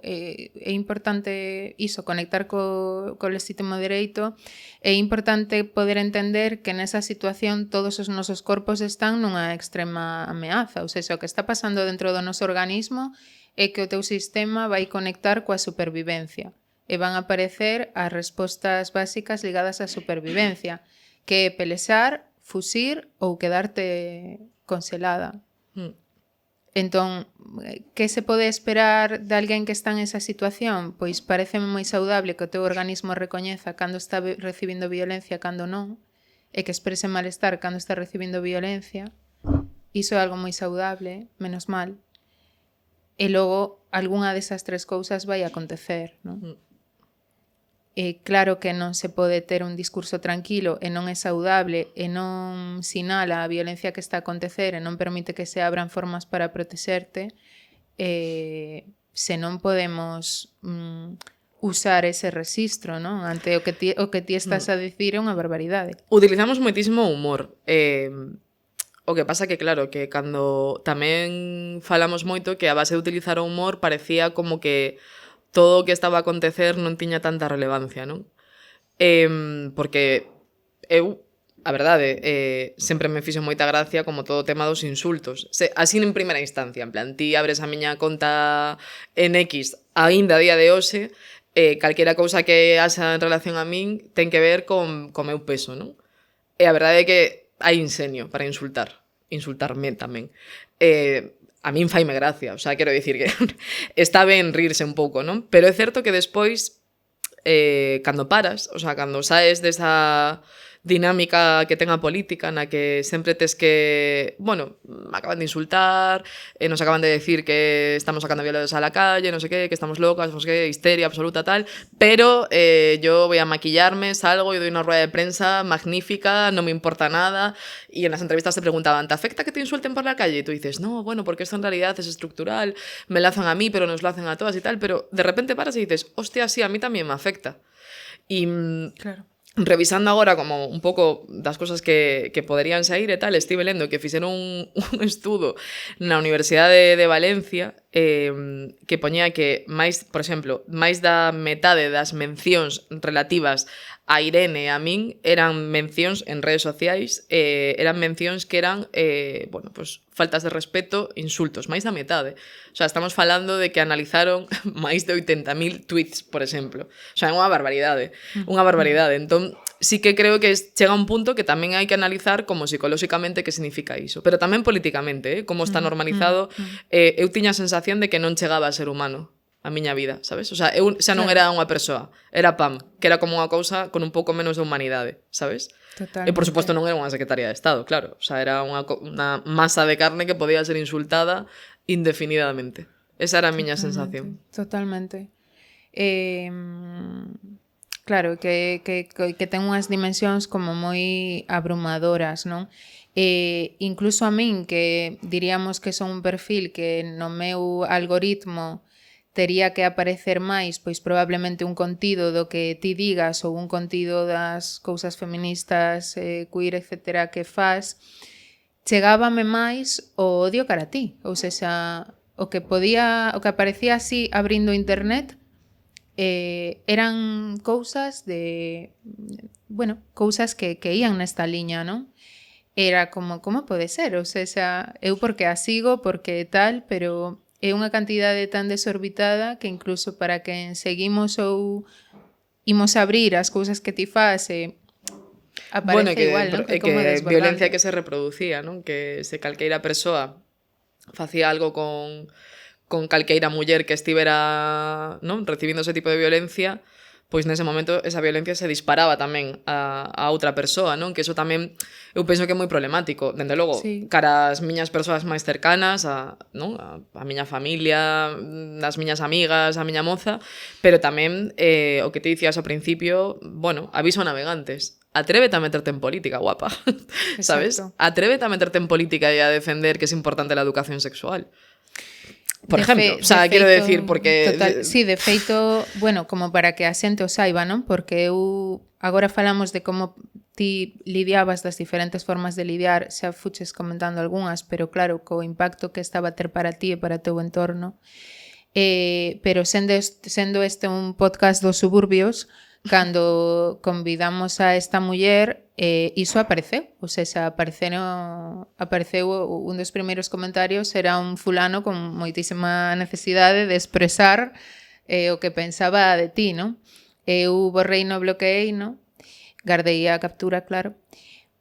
é importante iso, conectar co legítimo dereito. É importante poder entender que nesa situación todos os nosos corpos están nunha extrema ameaza. Ou seja, o que está pasando dentro do noso organismo é que o teu sistema vai conectar coa supervivencia e van a aparecer as respostas básicas ligadas á supervivencia, que é pelexar, fusir ou quedarte congelada. Entón, que se pode esperar de alguén que está en esa situación? Pois pareceme moi saudable que o teu organismo recoñeza cando está recibindo violencia, cando non, e que exprese malestar cando está recibindo violencia. Iso é algo moi saudable, menos mal. E logo, algunha desas tres cousas vai acontecer, non? Claro que non se pode ter un discurso tranquilo e non é saudable e non sinala a violencia que está a acontecer e non permite que se abran formas para protexerte, se non podemos usar ese registro, non? Ante o que ti estás a dicir é unha barbaridade. Utilizamos moitísimo humor. O que pasa que, claro, que cando tamén falamos moito que a base de utilizar o humor parecía como que todo o que estaba a acontecer non tiña tanta relevancia, non? Porque eu, a verdade, sempre me fixo moita gracia como todo o tema dos insultos. Así en primeira instancia, en plan, ti abres a miña conta en X aínda a día de hoxe, calquera cousa que haxa en relación a min ten que ver con meu peso, non? E a verdade é que hai insenio para insultarme tamén. A min faime gracia, o sea, quero dicir que está ben rirse un pouco, non? Pero é certo que despois, cando paras, o sea, cando saes desa dinámica que ten a política na que sempre tes que, bueno, me acaban de insultar, nos acaban de decir que estamos sacando violadores a la calle, no sé qué, que estamos locas, no sé qué, histeria absoluta tal, pero yo voy a maquillarme, salgo y doy una rueda de prensa magnífica, no me importa nada, y en las entrevistas te preguntaban, ¿te afecta que te insulten por la calle? Y tú dices, no, bueno, porque esto en realidad es estructural, me lo hacen a mí, pero nos lo hacen a todas y tal, pero de repente paras y dices, hostia, sí, a mí también me afecta. Y claro. Revisando agora como un pouco das cosas que poderían sair e tal, estive lendo que fixeron un estudo na Universidade de Valencia que poñía que máis, por exemplo, máis da metade das mencións relativas a Irene e a min eran mencións en redes sociais, eran mencións que eran, bueno, pues, faltas de respeto, insultos, máis da metade. O sea, estamos falando de que analizaron máis de 80.000 tweets, por exemplo. O sea, é unha barbaridade, unha barbaridade. Entón, sí que creo que chega un punto que tamén hai que analizar como psicolóxicamente que significa iso, pero tamén políticamente, como está normalizado. Eu tiña a sensación de que non chegaba a ser humano a miña vida, sabes? O sea, eu xa non era unha persoa, era Pam, que era como unha cousa con un pouco menos de humanidade, sabes? Totalmente. E por suposto non era unha secretaria de Estado, claro. O sea, era unha masa de carne que podía ser insultada indefinidamente. Esa era a miña sensación. Totalmente. Claro, que ten unhas dimensións como moi abrumadoras, non? Incluso a min, que diríamos que son un perfil que no meu algoritmo tería que aparecer máis, pois probablemente un contido do que ti digas ou un contido das cousas feministas, queer, etcétera, que faz, chegábame máis o odio cara a ti. Ou seja, o que aparecía así abrindo internet eran cousas cousas que ían nesta liña, non? Era como pode ser? Ou seja, eu porque a sigo, porque tal, pero é unha cantidade tan desorbitada que incluso para quen seguimos ou imos abrir as cousas que ti fas aparece bueno, que, igual, non? Que violencia que se reproducía, non? Que se calqueira persoa facía algo con calqueira muller que estivera, non, recibindo ese tipo de violencia, pois nese momento esa violencia se disparaba tamén a outra persoa, non? Que eso tamén eu penso que é moi problemático, dende logo, sí, cara as miñas persoas máis cercanas, non? A miña familia, as miñas amigas, a miña moza, pero tamén o que te dicías ao principio, bueno, aviso a navegantes. Atrévete a meterte en política, guapa. ¿Sabes? Atrévete a meterte en política e a defender que es importante la educación sexual. Por ejemplo, o sea, quero decir, porque... Total, sí, de feito, bueno, como para que a xente o saiba, non? Porque eu agora falamos de como ti lidiabas das diferentes formas de lidiar, xa fuches comentando algunhas, pero claro, co impacto que estaba a ter para ti e para o teu entorno. Pero sendo este un podcast dos suburbios, cando convidamos a esta muller, iso apareceu, ou seja, apareceu un dos primeiros comentarios, era un fulano con moitísima necesidade de expresar o que pensaba de ti, non? Eu borrei no bloqueei, non? Gardei a captura, claro,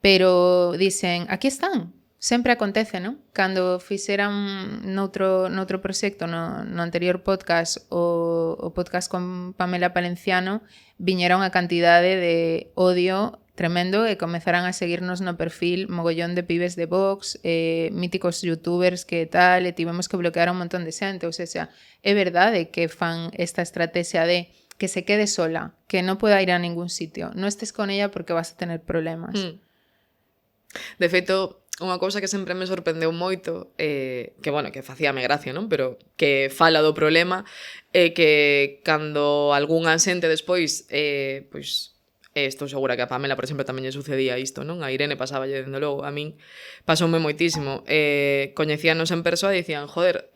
pero dicen, aquí están. Sempre acontece, non? Cando fixeran noutro proxecto, no anterior podcast, o podcast con Pamela Palenciano, viñera unha cantidade de odio tremendo e comezaran a seguirnos no perfil mogollón de pibes de Vox, míticos youtubers que tal, e tivemos que bloquear un montón de xente. Ou seja, é verdade que fan esta estrategia de que se quede sola, que non poda ir a ningún sitio. Non estés con ella porque vas a tener problemas. De feito, unha cousa que sempre me sorprendeu moito, que, bueno, que facíame gracia, non? Pero que fala do problema, é que cando algunha xente despois, pois, estou segura que a Pamela, por exemplo, tamén lle sucedía isto, non? A Irene pasaba dende logo, a min pasoume moitísimo. Coñecíanos en persoa e dicían, joder,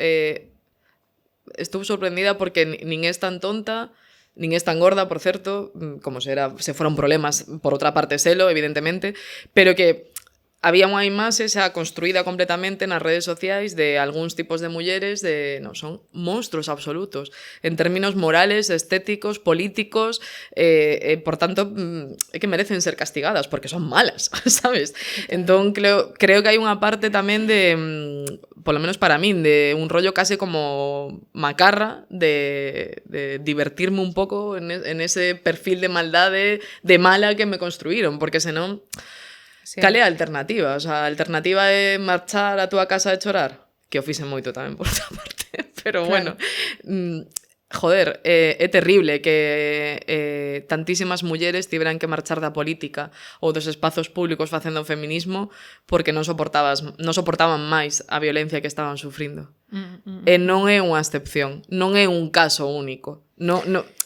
estou sorprendida porque nin es tan tonta, nin es tan gorda, por certo, como se fueron problemas, por outra parte, selo, evidentemente, pero que había unha imaxe xa construída completamente nas redes sociais de algúns tipos de mulleres son monstruos absolutos en términos morales, estéticos, políticos, por tanto, é que merecen ser castigadas porque son malas, sabes? Entón, creo que hai unha parte tamén de, polo menos para min, de un rollo case como macarra de divertirme un pouco en ese perfil de maldade, de mala que me construíron, porque senón... Sí. Cal é a alternativa? O sea, a alternativa é marchar a túa casa e chorar? Que o fixen moito tamén por outra parte. Pero claro. Bueno, joder, é terrible que tantísimas mulleres tiveran que marchar da política ou dos espazos públicos facendo feminismo porque non soportaban máis a violencia que estaban sufrindo. E non é unha excepción, non é un caso único.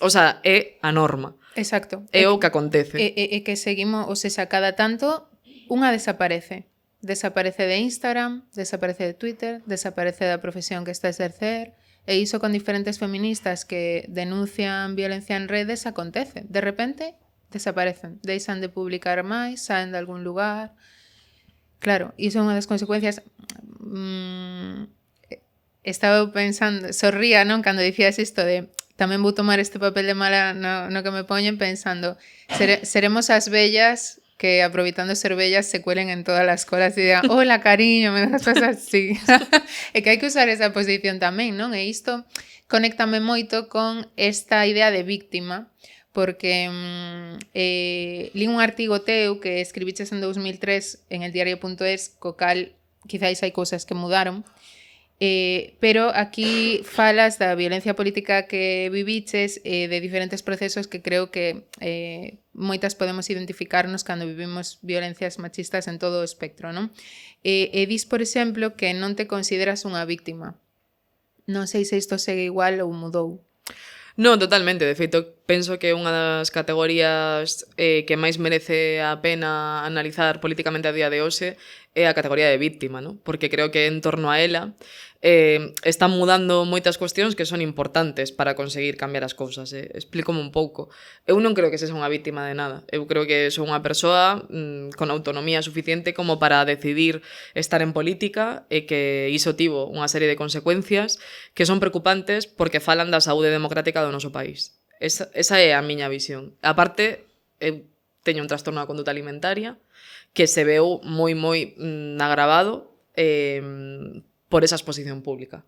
O sea, é a norma. Exacto. É o que acontece. E que seguimos, o sea, cada tanto unha desaparece. Desaparece de Instagram, desaparece de Twitter, desaparece da profesión que está a exercer, e iso con diferentes feministas que denuncian violencia en redes acontece. De repente, desaparecen. Deixan de publicar máis, saen de algún lugar. Claro, iso é unha das consecuencias... Estaba pensando, sorría, non? Cando dicías isto de... Tamén vou tomar este papel de mala no que me poñen pensando seremos as vellas que aproveitando ser bellas se cuelen en todas as colas e digan, hola cariño, me das cosas así. E que hai que usar esa posición tamén, non? E isto conéctame moito con esta idea de víctima, porque li un artigo teu que escribiches en 2003 en el diario.es, co cal quizáis hai cousas que mudaron, pero aquí falas da violencia política que viviches, de diferentes procesos que creo que moitas podemos identificarnos cando vivimos violencias machistas en todo o espectro, non? E dis, por exemplo, que non te consideras unha víctima. Non sei se isto segue igual ou mudou. Non, totalmente. De feito, penso que unha das categorías que máis merece a pena analizar políticamente a día de hoxe é a categoría de víctima, non? Porque creo que en torno a ela están mudando moitas cuestións que son importantes para conseguir cambiar as cousas. Explícome un pouco. Eu non creo que sexa unha víctima de nada. Eu creo que sou unha persoa con autonomía suficiente como para decidir estar en política e que iso tivo unha serie de consecuencias que son preocupantes porque falan da saúde democrática do noso país. Esa é a miña visión. A parte, eu teño un trastorno da conduta alimentaria que se veu moi agravado por esa exposición pública.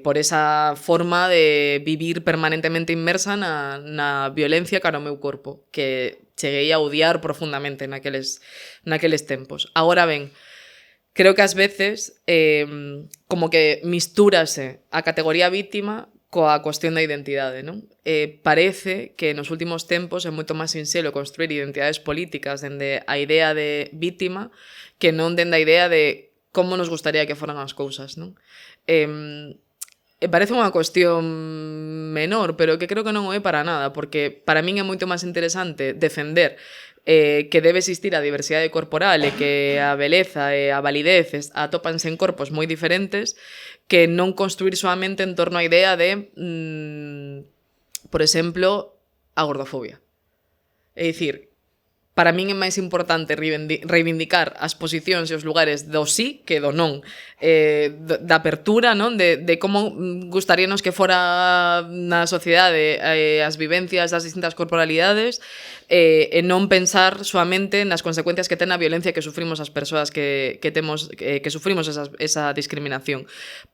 Por esa forma de vivir permanentemente inmersa na violencia cara ao meu corpo, que cheguei a odiar profundamente naqueles tempos. Agora ben, creo que ás veces como que mistúrase a categoría víctima coa cuestión da identidade, non? Parece que nos últimos tempos é moito máis sinxelo construir identidades políticas dende a idea de vítima que non dende a idea de como nos gustaría que foran as cousas, non? Parece unha cuestión menor, pero que creo que non o é para nada, porque para min é moito máis interesante defender que debe existir a diversidade corporal e que a beleza e a validez atópanse en corpos moi diferentes, que non construir solamente en torno á idea de, por exemplo, a gordofobia. É dicir, para min é máis importante reivindicar as posicións e os lugares do sí que do non, da apertura, non? De como gustaríanos que fora na sociedade as vivencias das distintas corporalidades, e non pensar solamente nas consecuencias que ten a violencia que sufrimos as persoas que sufrimos esa discriminación.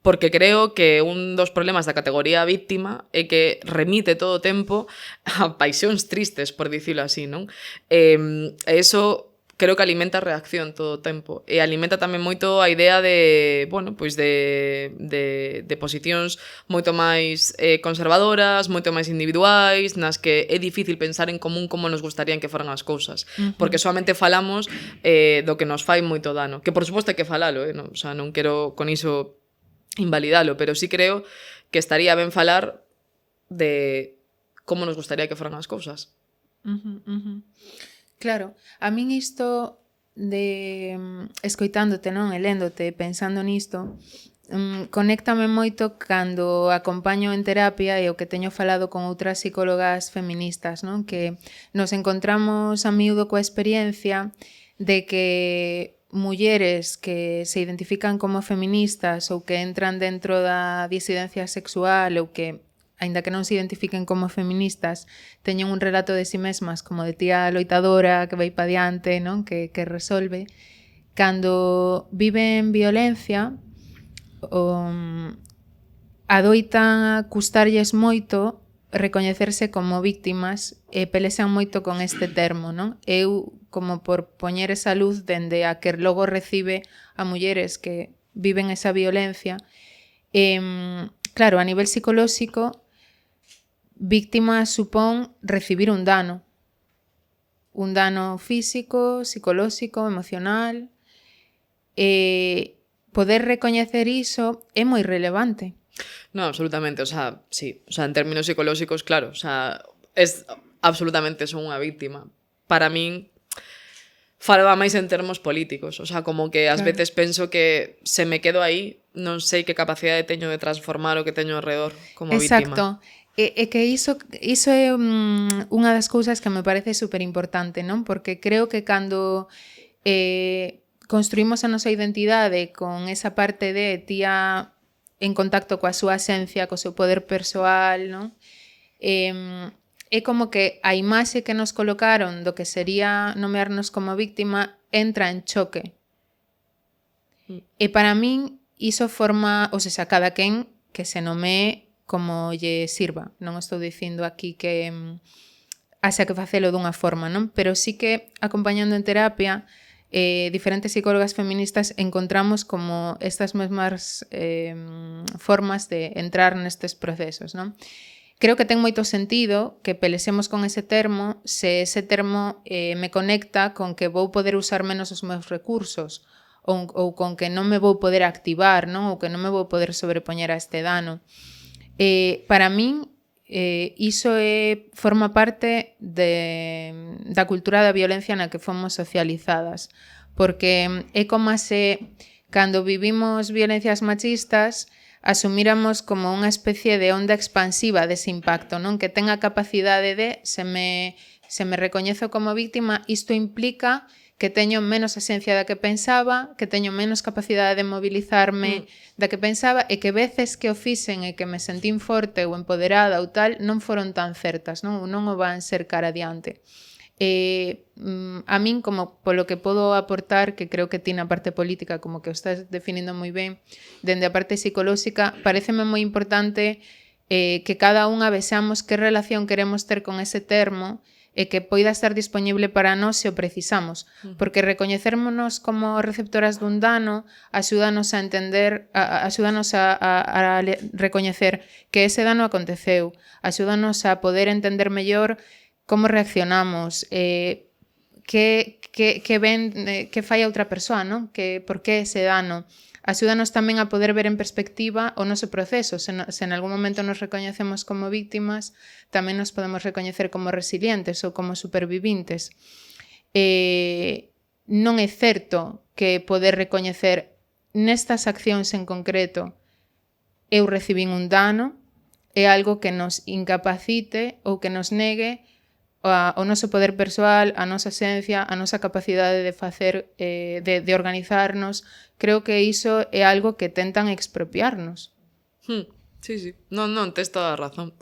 Porque creo que un dos problemas da categoría víctima é que remite todo o tempo a paixóns tristes, por dicilo así, non? Eso creo que alimenta a reacción todo o tempo e alimenta tamén moito a idea de, bueno, pois de posicións moito máis conservadoras, moito máis individuais, nas que é difícil pensar en común como nos gustarían que foran as cousas, porque solamente falamos do que nos fai moito dano, que por suposto hai que falalo, non? O sea, non quero con iso invalidalo, pero sí creo que estaría ben falar de como nos gustaría que foran as cousas. Claro, a min isto de escoitándote, non, e léndote, pensando nisto, conéctame moito cando acompaño en terapia e o que teño falado con outras psicólogas feministas, non, que nos encontramos a miúdo coa experiencia de que mulleres que se identifican como feministas ou que entran dentro da disidencia sexual ou que, aínda que non se identifiquen como feministas, teñen un relato de si mesmas como de tía loitadora que vai pa diante, non? Que resolve. Cando viven violencia, adoita custarlles moito recoñecerse como víctimas e pelexan moito con este termo, non? Eu, como por poñer esa luz dende a que logo recibe a mulleres que viven esa violencia, claro, a nivel psicolóxico, víctima supón recibir un dano físico, psicolóxico, emocional, e poder recoñecer iso é moi relevante. No, absolutamente, o sea, sí, o sea, en términos psicolóxicos, claro, o sea, es absolutamente son unha víctima. Para min, falaba máis en termos políticos, o sea, como que ás veces penso que se me quedo aí, non sei que capacidade teño de transformar o que teño alrededor como víctima. Exacto. E que iso é unha das cousas que me parece superimportante, non? Porque creo que cando construímos a nosa identidade con esa parte de tía en contacto coa súa esencia, co seu poder persoal, non? É como que a imaxe que nos colocaron do que sería nomearnos como víctima entra en choque. E para min iso forma, ou seja, cada quen que se nomee como lle sirva. Non estou dicindo aquí que haxa que facelo dunha forma, non? Pero sí que acompañando en terapia diferentes psicólogas feministas encontramos como estas mesmas formas de entrar nestes procesos, non? Creo que ten moito sentido que pelexemos con ese termo se ese termo me conecta con que vou poder usar menos os meus recursos ou con que non me vou poder activar, non? Ou que non me vou poder sobrepoñer a este dano. Para min, iso forma parte da cultura da violencia na que fomos socializadas, porque é como se cando vivimos violencias machistas asumíramos como unha especie de onda expansiva dese impacto, non? Que ten a capacidade de se me recoñezo como víctima, isto implica que teño menos esencia da que pensaba, que teño menos capacidade de mobilizarme da que pensaba e que veces que o fixen e que me sentín forte ou empoderada ou tal non foron tan certas, non o van ser cara adiante. A min, como polo que podo aportar, que creo que ti na parte política como que o estás definindo moi ben, dende a parte psicolóxica, pareceme moi importante que cada unha vexamos que relación queremos ter con ese termo e que poida estar disponible para nós se o precisamos, porque recoñecérmonos como receptoras dun dano axúdanos a entender, axúdanos a recoñecer que ese dano aconteceu, axúdanos a poder entender mellor como reaccionamos, que fai a outra persoa, non? Por que ese dano? Axúdanos tamén a poder ver en perspectiva o noso proceso. Se en algún momento nos recoñecemos como víctimas, tamén nos podemos recoñecer como resilientes ou como supervivintes. Non é certo que poder recoñecer nestas accións en concreto eu recibín un dano é algo que nos incapacite ou que nos negue o noso poder persoal, a nosa esencia, a nosa capacidade de facer, de organizarnos. Creo que iso é algo que tentan expropiarnos. Sí. Non, tes toda a razón.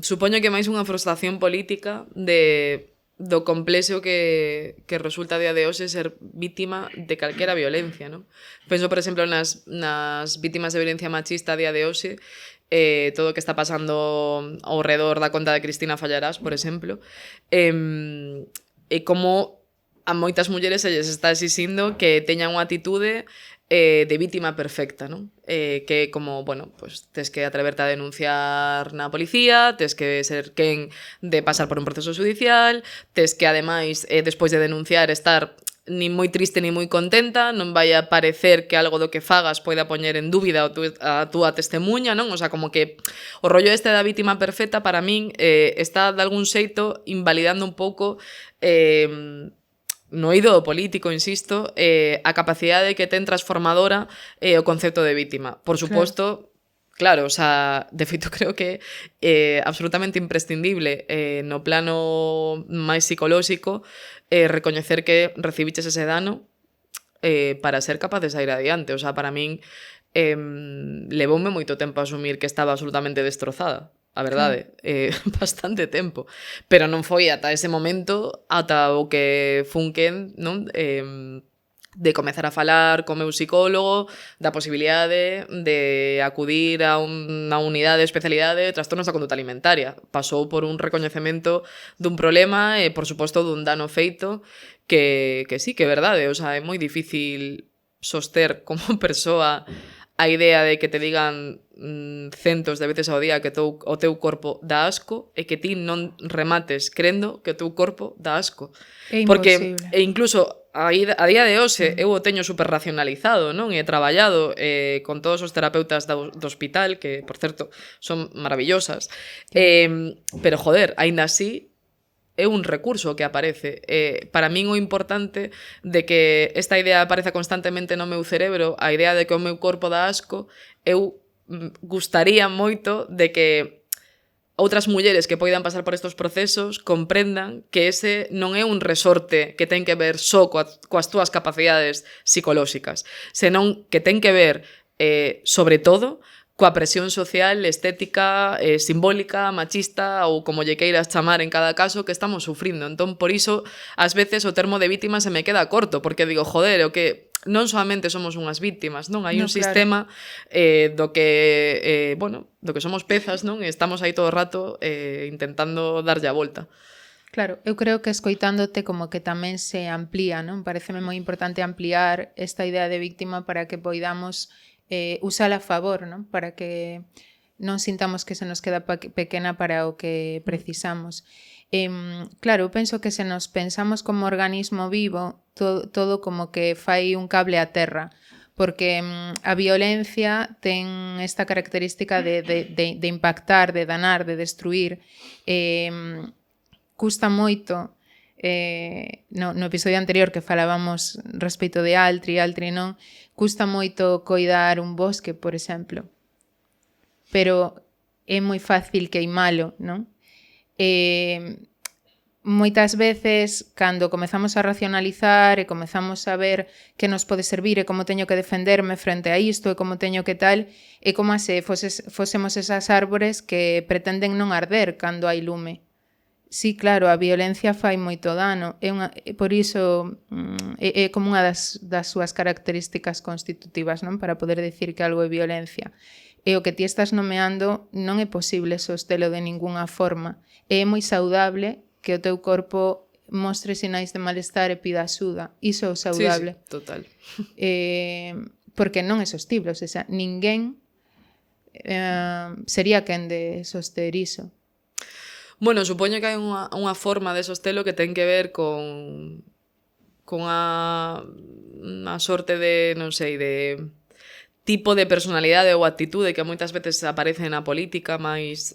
Supoño que máis unha frustración política do complexo que resulta a día de hoxe ser vítima de calquera violencia, non? Penso, por exemplo, nas vítimas de violencia machista a día de hoxe, todo o que está pasando ao redor da conta de Cristina Fallarás, por exemplo, e como a moitas mulleres se lles está exixindo que teñan unha atitude de vítima perfecta, non? Que como, bueno, pues tes que atreverte a denunciar na policía, tes que ser quen de pasar por un proceso judicial, tes que ademais, despois de denunciar, estar nin moi triste nin moi contenta, non vai a parecer que algo do que fagas poida poñer en dúbida a túa testemunha, non? O sea, como que o rollo este da vítima perfecta para min está de algún xeito invalidando un pouco no eido do político, insisto, a capacidade que ten transformadora o concepto de vítima. Por suposto, Claro, o sea, de feito creo que absolutamente imprescindible no plano máis psicolóxico recoñecer que recibiches ese dano para ser capaz de sair adiante. O sea, para min levoume moito tempo a asumir que estaba absolutamente destrozada. A verdade, bastante tempo. Pero non foi ata ese momento, ata o que funquen, non? De comezar a falar co meu psicólogo da posibilidade de acudir a unha unidade de especialidade de trastornos da conduta alimentaria. Pasou por un recoñecemento dun problema e, por suposto, dun dano feito que sí, que é verdade. O sea, é moi difícil soster como persoa a idea de que te digan centos de veces ao día que o teu corpo dá asco e que ti non remates crendo que o teu corpo dá asco. É Porque, imposible. e incluso a día de hoxe eu o teño super racionalizado, non? E he traballado con todos os terapeutas do hospital, que, por certo, son maravillosas. Pero, joder, aínda así, é un recurso que aparece. Para min o importante de que esta idea apareza constantemente no meu cerebro, a idea de que o meu corpo dá asco, eu gustaría moito de que outras mulleres que poidan pasar por estes procesos comprendan que ese non é un resorte que ten que ver só coas túas capacidades psicolóxicas, senón que ten que ver, sobre todo, coa presión social, estética, simbólica, machista ou como lle queiras chamar en cada caso que estamos sufrindo. Entón, por iso, ás veces o termo de vítima se me queda corto, porque digo, joder, o que non solamente somos unhas vítimas, non? Hai un sistema do que, do que somos pezas, non? E estamos aí todo o rato intentando darlle a volta. Claro, eu creo que escoitándote como que tamén se amplía, non? Pareceme moi importante ampliar esta idea de víctima para que poidamos usala a favor, non? Para que non sintamos que se nos queda pequena para o que precisamos. Claro, eu penso que se nos pensamos como organismo vivo, todo como que fai un cable a terra, porque a violencia ten esta característica de impactar, de danar, de destruir. Custa moito no episodio anterior que falábamos respecto de Altri non, custa moito coidar un bosque, por exemplo, pero é moi fácil queimalo, non? Moitas veces, cando comezamos a racionalizar e comezamos a ver que nos pode servir e como teño que defenderme frente a isto e como teño que tal, é como se fósemos esas árbores que pretenden non arder cando hai lume. Sí, claro, a violencia fai moito dano, por iso é como unha das súas características constitutivas, non? Para poder decir que algo é violencia. E o que ti estás nomeando non é posible sostelo de ningunha forma. É moi saudable que o teu corpo mostre sinais de malestar e pida axuda. Iso é saudable. Sí, total. Porque non é sostible, o sea, ninguén sería quen de soster iso. Bueno, supoño que hai unha forma de sostelo que ten que ver con unha sorte de, non sei, de tipo de personalidade ou actitude que moitas veces aparece na política máis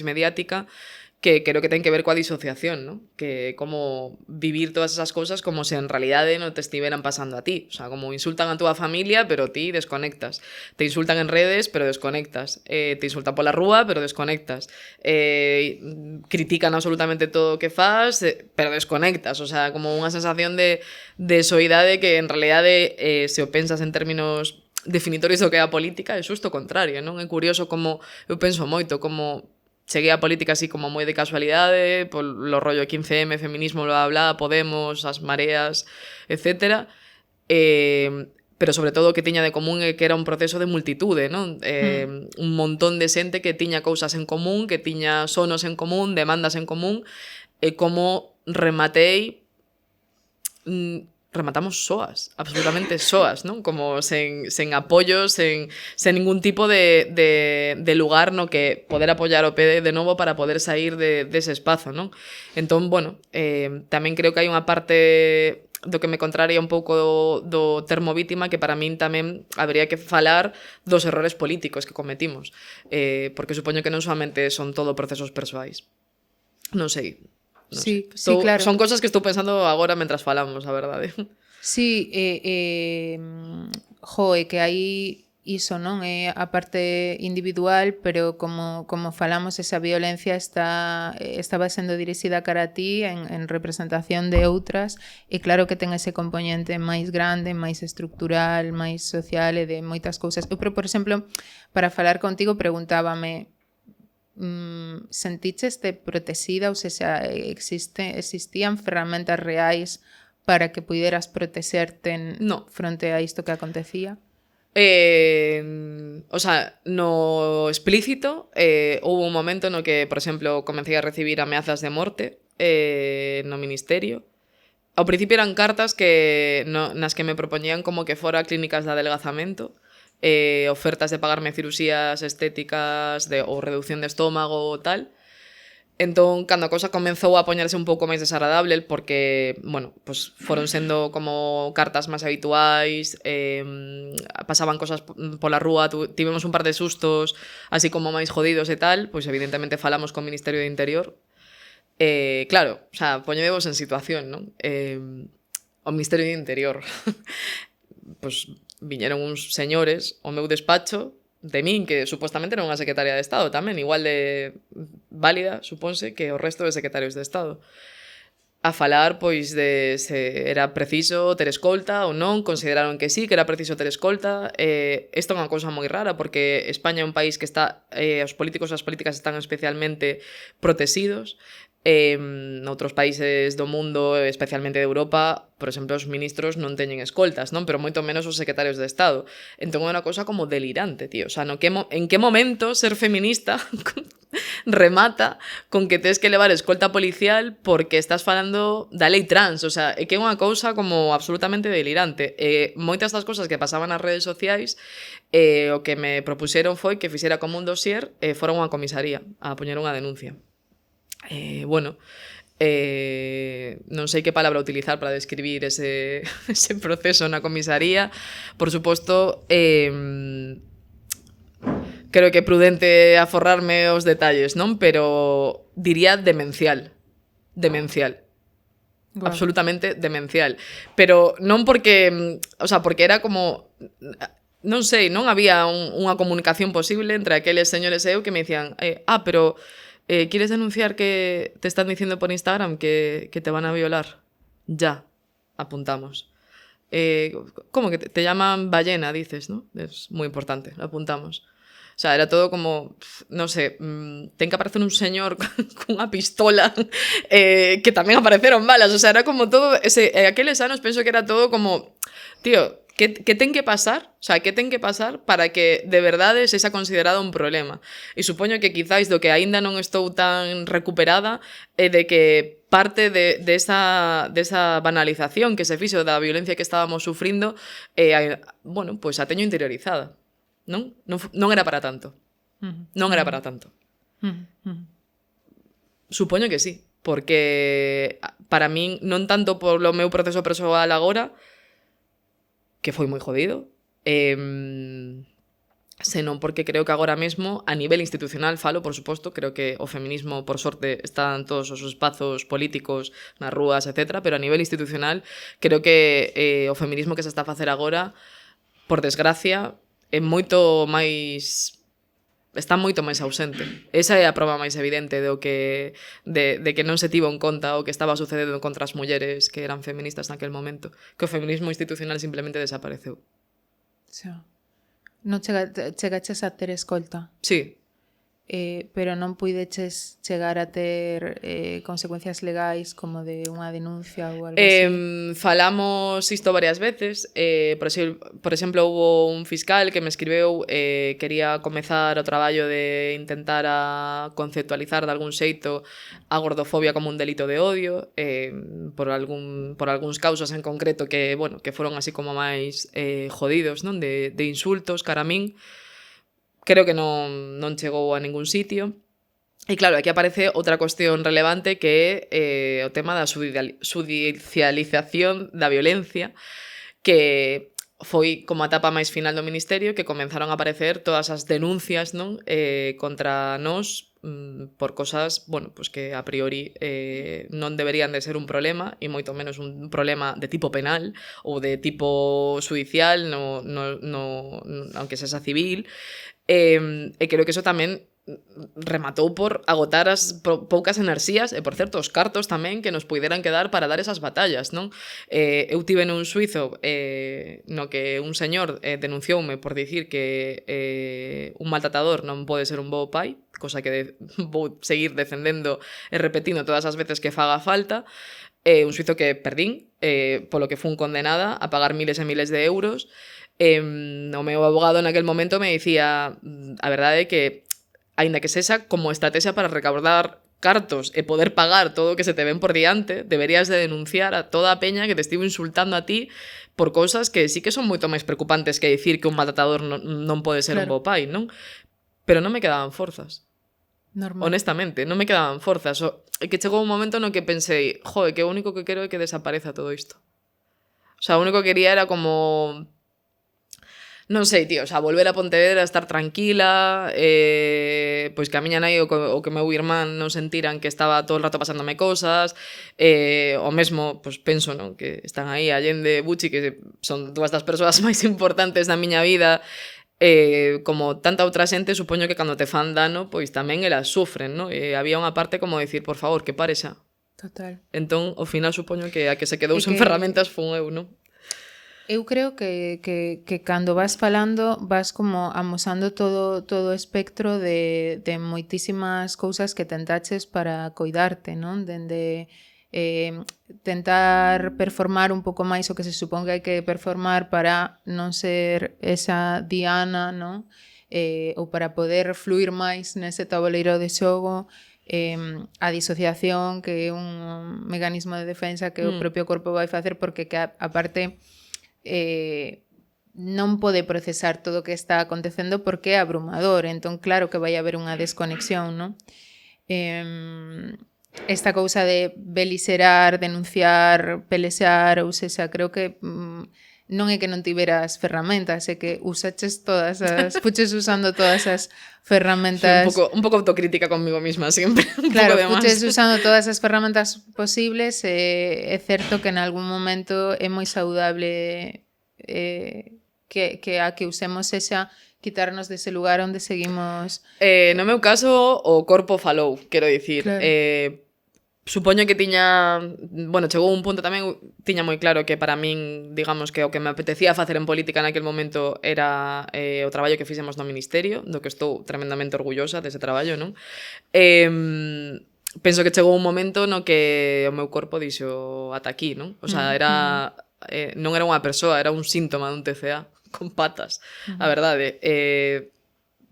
mediática, que creo que ten que ver coa disociación, ¿no? Que como vivir todas esas cosas como se en realidade non te estiveran pasando a ti. O sea, como insultan a túa familia, pero ti desconectas. Te insultan en redes, pero desconectas. Te insultan pola rúa, pero desconectas. Critican absolutamente todo o que fas, pero desconectas. O sea, como unha sensación de soidade que en realidade, se o pensas en términos definitorios do que é a política, é xusto o contrario, non? É curioso como, eu penso moito, como cheguei á política así como moi de casualidade, polo rollo 15M, feminismo, bla, bla, Podemos, as mareas, etc. Pero sobre todo o que tiña de común é que era un proceso de multitude, non? Un montón de xente que tiña cousas en común, que tiña sonos en común, demandas en común, e como rematamos soas, absolutamente soas, non? Como sen apoio, sen ningún tipo de lugar no que poder apoiar o pé de novo para poder sair dese espazo, non? Entón, bueno, tamén creo que hai unha parte do que me contraria un pouco do termo vítima que para min tamén habría que falar dos errores políticos que cometimos, porque supoño que non solamente son todo procesos persoais. Non sei. Sí, claro. Son cosas que estou pensando agora mentras falamos, a verdade. Sí, que aí iso non é a parte individual, pero como falamos, esa violencia estaba sendo dirixida cara a ti en representación de outras, e claro que ten ese componente máis grande, máis estructural, máis social e de moitas cousas. Eu, por exemplo, para falar contigo preguntábame, senticheste protexida, ou seja, existían ferramentas reais para que puderas protexerte fronte a isto que acontecía? O sea, no explícito houve un momento no que, por exemplo, comecei a recibir ameazas de morte no ministerio. Ao principio eran cartas nas que me propoñían como que fora clínicas de adelgazamento, ofertas de pagarme cirurxías estéticas ou reducción de estómago ou tal. Entón, cando a cousa comenzou a poñerse un pouco máis desagradable, porque, bueno, pues foron sendo como cartas máis habituais, pasaban cosas pola rúa, tivemos un par de sustos así como máis jodidos e tal, pois evidentemente falamos co Ministerio de Interior. Claro, o sea, poñedevos en situación, non? O Ministerio de Interior, pois viñeron uns señores ao meu despacho, de min, que supostamente era unha secretaria de Estado tamén, igual de válida, supónse, que o resto de secretarios de Estado. A falar, pois, de se era preciso ter escolta ou non, consideraron que sí, que era preciso ter escolta. Isto é unha cousa moi rara, porque España é un país que está, os políticos e as políticas están especialmente protegidos. Noutros países do mundo, especialmente de Europa, por exemplo, os ministros non teñen escoltas, non? Pero moito menos os secretarios de Estado. Entón é unha cousa como delirante, tío. O sea, en que momento ser feminista remata con que tes que levar escolta policial porque estás falando da lei trans? O sea, é que é unha cousa como absolutamente delirante. Moitas das cousas que pasaban nas redes sociais, o que me propuxeron foi que fixera como un dossier e fora unha comisaría a poñer unha denuncia. Bueno, non sei que palabra utilizar para describir ese proceso na comisaría. Por suposto, creo que é prudente aforrarme os detalles, non? Pero diría demencial. Demencial. Wow. Absolutamente demencial. Pero non porque, o sea, porque era como, non sei, non había unha comunicación posible entre aqueles señores e eu que me dicían, pero ¿quieres denunciar que te están diciendo por Instagram que te van a violar? Ya, apuntamos. ¿Cómo que te llaman ballena, dices, no? Es muy importante, lo apuntamos. O sea, era todo como, non sei, ten que aparecer un señor cunha pistola, que tamén apareceron balas. O sea, era como todo, aqueles anos penso que era todo como, tío, que ten que pasar? O sea, que ten que pasar para que de verdade sexa considerado un problema? E supoño que quizáis do que aínda non estou tan recuperada é de que parte de esa banalización que se fixo da violencia que estábamos sufrindo, bueno, pois a teño interiorizada, non? Non era para tanto. Non era para tanto. Supoño que sí, porque para min, non tanto polo meu proceso persoal agora, que foi moi jodido, senón porque creo que agora mesmo, a nivel institucional, falo, por suposto, creo que o feminismo, por sorte, está en todos os espazos políticos, nas rúas, etc., pero a nivel institucional, creo que o feminismo que se está a facer agora, por desgracia, é moito máis... está moito máis ausente. Esa é a proba máis evidente de que non se tivo en conta o que estaba sucedendo contra as mulleres que eran feministas naquel momento, que o feminismo institucional simplemente desapareceu. Non chegaches a ter escolta? Sí. Pero non puideches chegar a ter consecuencias legais como de unha denuncia ou algo así? Falamos isto varias veces. Por exemplo, hubo un fiscal que me escribeu, quería comezar o traballo de intentar a conceptualizar de algún xeito a gordofobia como un delito de odio, por algúns causas en concreto que, bueno, que foron así como máis jodidos, non? De insultos cara a min. Creo que non chegou a ningún sitio. E claro, aquí aparece outra cuestión relevante que é o tema da judicialización da violencia, que foi como a etapa máis final do Ministerio, que comenzaron a aparecer todas as denuncias, non? Contra nós por cosas, bueno, pues que a priori non deberían de ser un problema, e moito menos un problema de tipo penal ou de tipo judicial, aunque sexa civil, e creo que eso tamén rematou por agotar as poucas enerxías e, por certo, os cartos tamén que nos puideran quedar para dar esas batallas, non? Eu tive nun suizo no que un señor denuncioume por dicir que un maltratador non pode ser un bo pai, cosa que vou seguir defendendo e repetindo todas as veces que faga falta. Un suizo que perdín, polo que fun condenada a pagar miles e miles de euros. O meu abogado naquel momento me dicía a verdade é que aínda que sexa como estrategia para recaudar cartos e poder pagar todo o que se te ven por diante, deberías de denunciar a toda a peña que te estivo insultando a ti por cousas que sí que son moito máis preocupantes que dicir que un maltratador non pode ser un bo pai, non? Pero non me quedaban forzas. Normal. Honestamente, non me quedaban forzas. É que chegou un momento no que pensei, joder, que o único que quero é que desapareza todo isto. O sea, o único que quería era como... Non sei, tío, o sea, volver a Pontevedra, estar tranquila, pois que a miña nai ou que meu irmán non sentiran que estaba todo o rato pasándome cosas, o mesmo, pois penso, non, que están aí Allende, Buchi, que son dúas das persoas máis importantes da miña vida, como tanta outra xente, supoño que cando te fan dano, pois tamén elas sufren, non? Había unha parte como decir, por favor, que pare xa. Total. Entón, ao final, supoño que a que se quedou sen ferramentas fun eu, non? Eu creo que cando vas falando vas como amosando todo o espectro de moitísimas cousas que tentaches para coidarte, non? Dende tentar performar un pouco máis o que se supón que hai que performar para non ser esa diana, non? Ou para poder fluir máis nese tabuleiro de xogo, a disociación, que é un mecanismo de defensa que o propio corpo vai facer porque que aparte non pode procesar todo o que está acontecendo porque é abrumador, entón claro que vai haber unha desconexión, non? Esta cousa de beliserar, denunciar, pelexar, ou sexa, creo que non é que non tiveras ferramentas, é que usaches todas as... fuches usando todas as ferramentas... Un pouco autocrítica conmigo misma, sempre. Claro, fuches usando todas as ferramentas posibles e é certo que en algún momento é moi saudable que a que usemos esa quitarnos dese lugar onde seguimos... No meu caso, o corpo falou, quero dicir. Claro. Supoño que tiña... Bueno, chegou un punto tamén, tiña moi claro que para min, digamos, que o que me apetecía facer en política naquel momento era o traballo que fixemos no Ministerio, do que estou tremendamente orgullosa dese traballo, non? Penso que chegou un momento no que o meu corpo dixo ata aquí, non? O sea, era... non era unha persoa, era un síntoma dun TCA con patas, a verdade.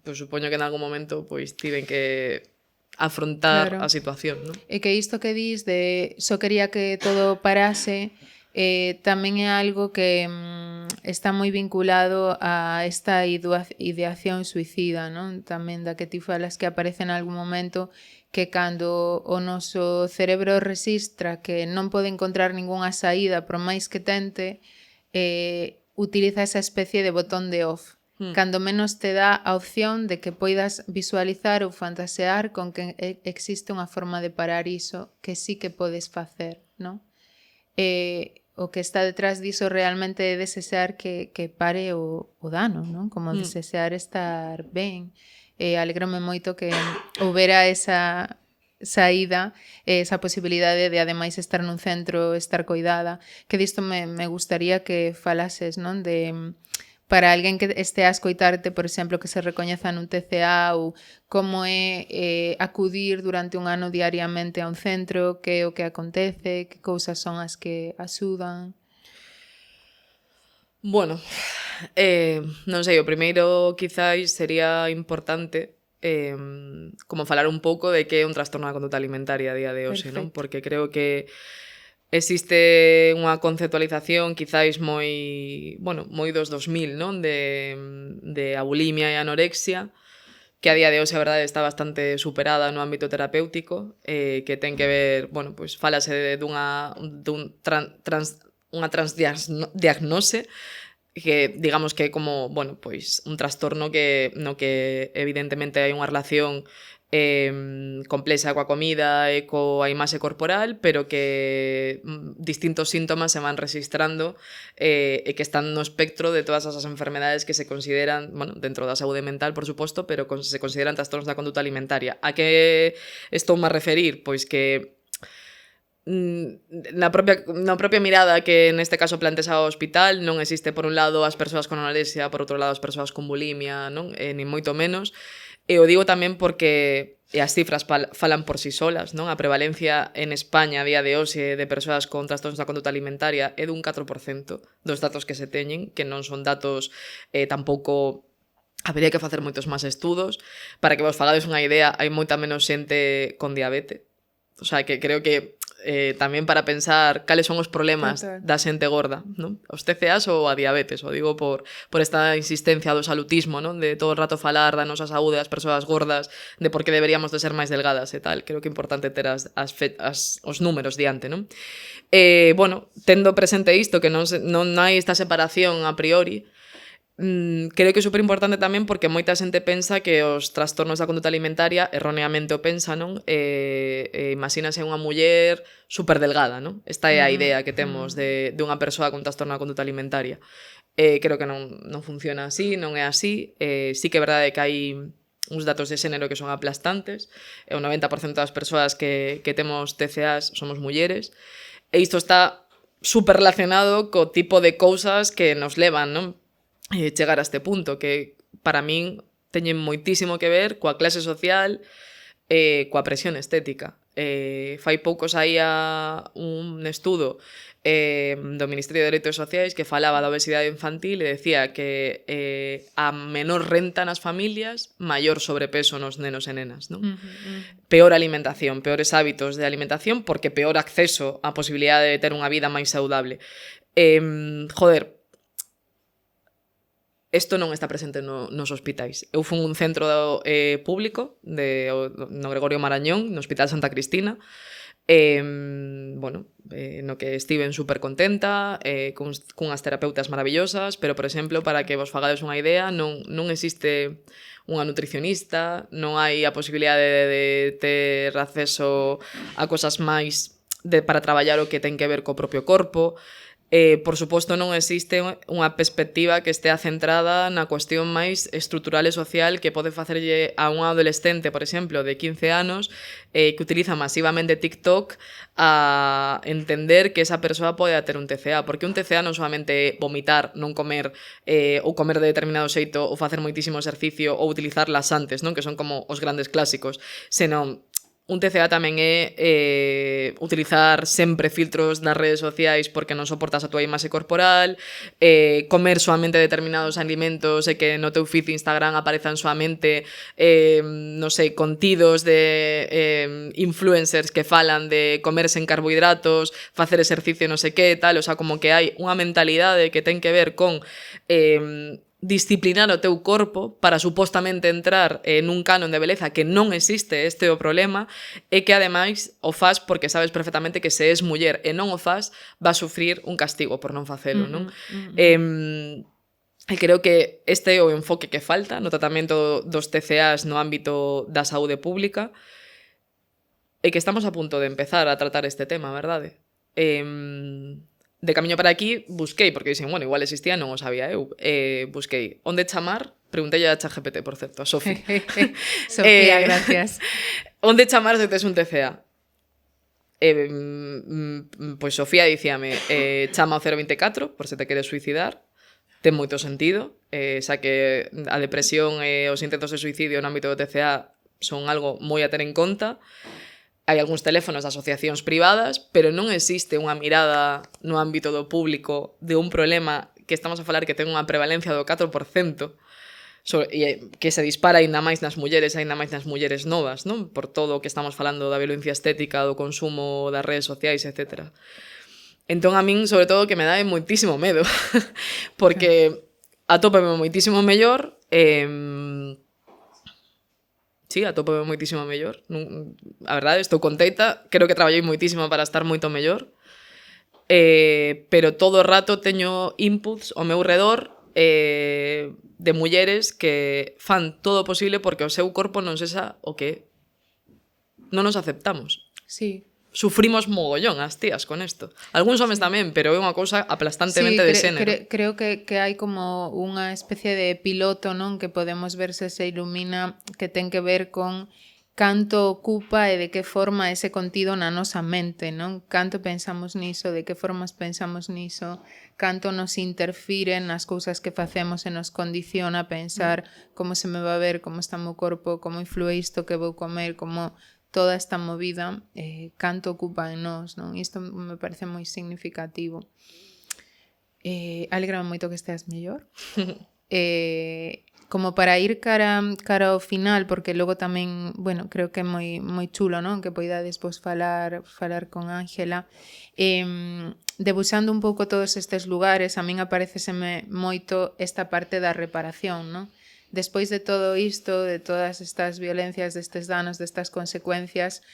Pois supoño que en algún momento pois tiven que afrontar a situación, non? E que isto que dis de só quería que todo parase tamén é algo que está moi vinculado a esta ideación suicida, non? Tamén da que ti falas que aparece en algún momento que cando o noso cerebro resistra que non pode encontrar ningunha saída por máis que tente, utiliza esa especie de botón de off. Cando menos te dá a opción de que poidas visualizar ou fantasear con que existe unha forma de parar iso que sí que podes facer, non? O que está detrás diso realmente é desear que pare o dano, non? Como desear estar ben. Alegrome moito que houbera esa saída, esa posibilidade de ademais estar nun centro, estar coidada, que disto me gustaría que falases, non? De para alguén que este a escoitarte, por exemplo, que se recoñeza nun TCA ou como é acudir durante un ano diariamente a un centro, que é o que acontece, que cousas son as que axudan. Bueno, non sei, o primeiro quizáis sería importante como falar un pouco de que é un trastorno da conduta alimentaria a día de hoxe, non? Porque creo que existe unha conceptualización quizáis moi, bueno, moi dos 2000, non? De a bulimia e a anorexia, que a día de hoxe a verdade está bastante superada no ámbito terapéutico, que ten que ver, bueno, pois falase unha transdiagnose, que digamos que é como, bueno, pois un trastorno no que evidentemente hai unha relación complexa coa comida e coa imaxe corporal, pero que distintos síntomas se van registrando e que están no espectro de todas as enfermedades que se consideran, bueno, dentro da saúde mental, por suposto, pero se consideran trastornos da conduta alimentaria. A que estou a referir? Pois que na propia mirada que neste caso plantes ao hospital non existe por un lado as persoas con anorexia, por outro lado as persoas con bulimia, non? Nin moito menos. E o digo tamén porque as cifras falan por si solas, non? A prevalencia en España a día de hoxe de persoas con trastornos da conduta alimentaria é dun 4% dos datos que se teñen, que non son datos tampouco. Habería que facer moitos máis estudos. Para que vos fagades unha idea, hai moita menos xente con diabetes. O sea, que creo que tamén para pensar cales son os problemas da xente gorda, non? Os TCAs ou a diabetes, o digo por esta insistencia do salutismo, non? De todo o rato falar da nosa saúde das persoas gordas, de por que deberíamos de ser máis delgadas e tal. Creo que é importante ter os números diante, non? Bueno, tendo presente isto, que non hai esta separación a priori, creo que é super importante tamén porque moita xente pensa que os trastornos da conduta alimentaria erróneamente o pensa, non? Imagínase unha muller super delgada, non? Esta é a idea que temos de unha persoa con trastorno da conduta alimentaria. Creo que non funciona así, non é así. Sí que é verdade que hai uns datos de xénero que son aplastantes. O 90% das persoas que temos TCAs somos mulleres. E isto está super relacionado co tipo de cousas que nos levan, non? Chegar a este punto, que para min teñen moitísimo que ver coa clase social e coa presión estética. Fai pouco saía un estudo do Ministerio de Dereitos Sociais que falaba da obesidade infantil e decía que a menor renta nas familias, maior sobrepeso nos nenos e nenas, non? Peor alimentación, peores hábitos de alimentación, porque peor acceso á posibilidade de ter unha vida máis saudable. Joder, isto non está presente nos hospitais. Eu fui un centro público no Gregorio Marañón, no Hospital Santa Cristina, bueno, no que estiven super contenta, cunhas terapeutas maravillosas, pero, por exemplo, para que vos fagades unha idea, non existe unha nutricionista, non hai a posibilidade de ter acceso a cosas máis para traballar o que ten que ver co propio corpo. Por suposto, non existe unha perspectiva que estea centrada na cuestión máis estrutural e social que pode facerlle a un adolescente, por exemplo, de 15 anos que utiliza masivamente TikTok a entender que esa persoa pode ter un TCA, porque un TCA non solamente é vomitar, non comer ou comer de determinado xeito ou facer moitísimo exercicio ou utilizar laxantes, non? Que son como os grandes clásicos, senón un TCA tamén é utilizar sempre filtros nas redes sociais porque non soportas a túa imaxe corporal, comer soamente determinados alimentos e que no teu feed de Instagram aparezan soamente non sei, contidos de influencers que falan de comer sen carbohidratos, facer exercicio non sei que, tal, o sea, como que hai unha mentalidade que ten que ver con disciplinar o teu corpo para supostamente entrar nun canon de beleza que non existe, este é o problema, e que ademais o fas porque sabes perfectamente que se és muller e non o fas, vas sufrir un castigo por non facelo, non? E creo que este é o enfoque que falta no tratamento dos TCAs no ámbito da saúde pública e que estamos a punto de empezar a tratar este tema, verdade? De camiño para aquí, busquei, porque dixen, bueno, igual existía, non o sabía eu. Busquei onde chamar, preguntei a ChatGPT, por certo, a Sofi. Sofía, gracias. Onde chamar se tes un TCA? Pois Sofía dicíame, chama ao 024, por se te queres suicidar, ten moito sentido, xa que a depresión e os intentos de suicidio no ámbito do TCA son algo moi a ter en conta. Hai algúns teléfonos de asociacións privadas, pero non existe unha mirada no ámbito do público de un problema que estamos a falar que ten unha prevalencia do 4%, e que se dispara aínda máis nas mulleres novas, non? Por todo o que estamos falando da violencia estética, do consumo das redes sociais, etc. Entón, a min, sobre todo, que me dá moitísimo medo, porque atópame moitísimo mellor, sí, atópame moitísimo mellor. A verdade, estou contenta, creo que traballei moitísimo para estar moito mellor, pero todo o rato teño inputs ao meu redor de mulleres que fan todo o posible porque o seu corpo non sexa o que non nos aceptamos. Sí. Sufrimos mogollón as tías con isto. Algúns homes tamén, pero é unha cousa aplastantemente de xénero. Creo que hai como unha especie de piloto, non, que podemos ver se ilumina, que ten que ver con canto ocupa e de que forma ese contido na nosa mente, non? Canto pensamos niso, de que formas pensamos niso, canto nos interfire nas cousas que facemos e nos condiciona a pensar como se me va a ver, como está o meu corpo, como influe isto que vou comer, como toda esta movida, canto ocupa en nós, non? Isto me parece moi significativo. Alegrame moito que esteas mellor. Como para ir cara ao final, porque logo tamén, bueno, creo que é moi chulo, non? Que poidades vos falar con Ángela. Debuxando un pouco todos estes lugares, a min apareceseme moito esta parte da reparación, non? Despois de todo isto, de todas estas violencias, destes danos, destas consecuencias,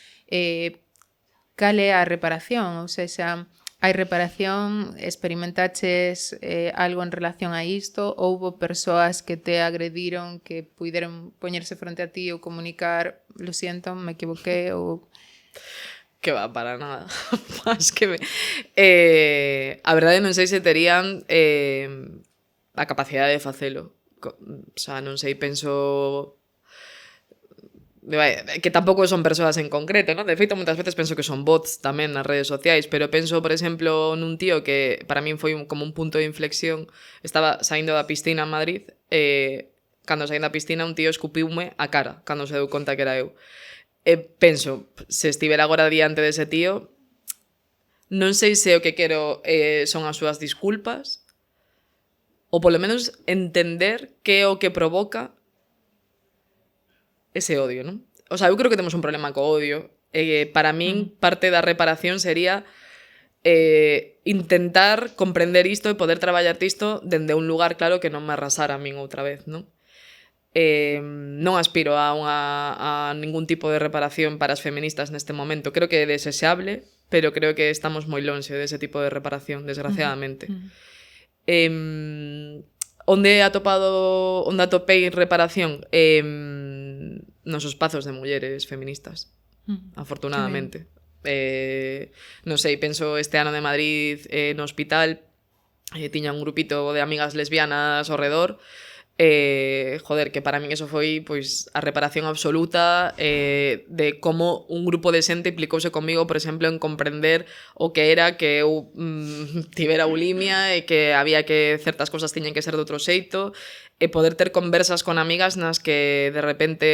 cal é a reparación? Ou seja, hai reparación, experimentaches algo en relación a isto? Houbo persoas que te agrediron, que puideron poñerse fronte a ti ou comunicar, lo siento, me equivoqué, ou... Que va, para nada. Más que a verdade non sei se terían a capacidade de facelo. O sea, non sei, penso que tampouco son persoas en concreto, non? De feito, moitas veces penso que son bots tamén nas redes sociais, pero penso, por exemplo, nun tío que para min foi como un punto de inflexión. Estaba saindo da piscina en Madrid, cando saí da piscina un tío escupiume a cara, cando se deu conta que era eu. Penso, se estivera agora diante dese tío, non sei se o que quero son as súas disculpas, ou polo menos entender que é o que provoca ese odio, non? O sea, eu creo que temos un problema co odio. Para min, parte da reparación sería intentar comprender isto e poder traballar isto dende un lugar claro que non me arrasara a min outra vez, non? Non aspiro a ningún tipo de reparación para as feministas neste momento. Creo que é desexable, pero creo que estamos moi lonxe dese tipo de reparación, desgraciadamente. Onde atopei reparación? Nos espazos de mulleres feministas, afortunadamente. Non sei, penso este ano de Madrid no hospital, tiña un grupito de amigas lesbianas ao redor. Joder, que para min eso foi pois a reparación absoluta de como un grupo de xente implicouse comigo, por exemplo, en comprender o que era que eu tivera bulimia e que había que certas cosas tiñen que ser de outro xeito, e poder ter conversas con amigas nas que de repente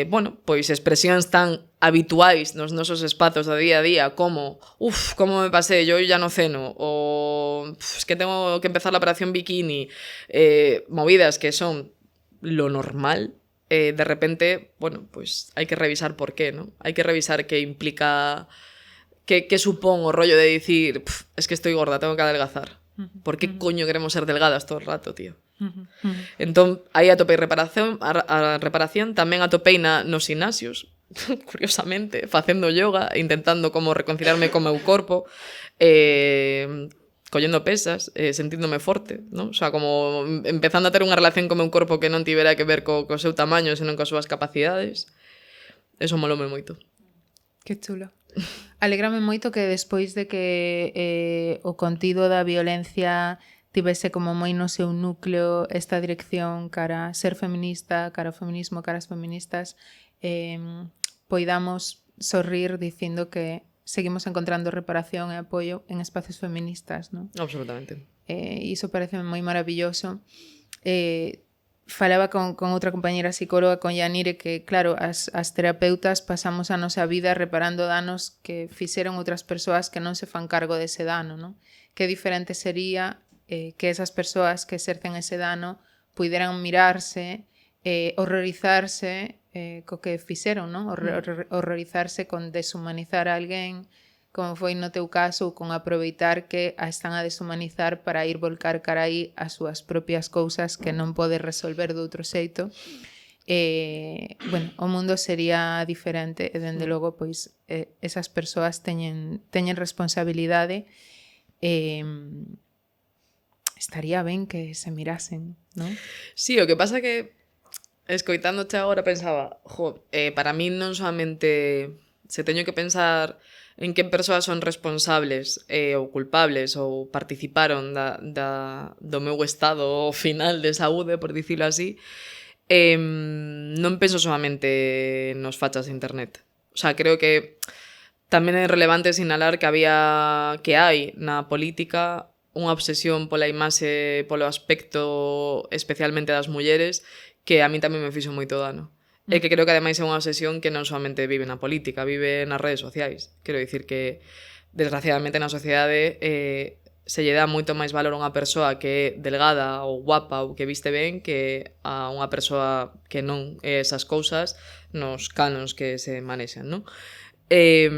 bueno, pois expresións tan habituais nos nosos espazos do día a día como como me pasé, yo ya no ceno, o es que tengo que empezar la operación bikini, movidas que son lo normal, de repente, bueno, pues hai que revisar por qué, ¿no? Hai que revisar qué implica, qué supón o rollo de dicir, es que estoy gorda, tengo que adelgazar. ¿Por qué coño queremos ser delgadas todo el rato, tío? Entón, aí atopei reparación, a reparación tamén atopei nos gimnasios, curiosamente, facendo yoga, intentando como reconciliarme co meu corpo, collendo pesas, sentíndome forte, ¿no? O sea, como empezando a ter unha relación co meu corpo que non tivera que ver co seu tamaño, senón coas súas capacidades. Eso molome moito. Que chulo. Alegrame moito que despois de que o contido da violencia tivese como moi no seu núcleo esta dirección cara a ser feminista, cara ao feminismo, cara as feministas, poidamos sorrir dicindo que seguimos encontrando reparación e apoio en espacios feministas, non? Absolutamente. Iso parece moi maravilloso. Falaba con outra compañera psicóloga, con Yanire, que claro, as terapeutas pasamos a nosa vida reparando danos que fixeron outras persoas que non se fan cargo dese dano, non? Que diferente sería que esas persoas que exercen ese dano puideran mirarse, horrorizarse co que fixeron, non? Horrorizarse con deshumanizar a alguén, como foi no teu caso, ou con aproveitar que a están a deshumanizar para ir volcar cara aí as súas propias cousas que non pode resolver de outro xeito. Bueno, o mundo sería diferente e, dende logo, pois, esas persoas teñen responsabilidade. Estaría ben que se mirasen, non? Sí, o que pasa que escoitándoche agora pensaba, para min non solamente se teño que pensar en que persoas son responsables ou culpables ou participaron do meu estado final de saúde, por dicilo así, non penso solamente nos fachas de internet. O sea, creo que tamén é relevante sinalar que hai na política unha obsesión pola imaxe, polo aspecto especialmente das mulleres, que a mí tamén me fixo moito dano. E que creo que ademais é unha obsesión que non solamente vive na política, vive nas redes sociais. Quero dicir que, desgraciadamente, na sociedade se lle dá moito máis valor a unha persoa que é delgada ou guapa ou que viste ben que a unha persoa que non é esas cousas nos canons que se manexan, non? E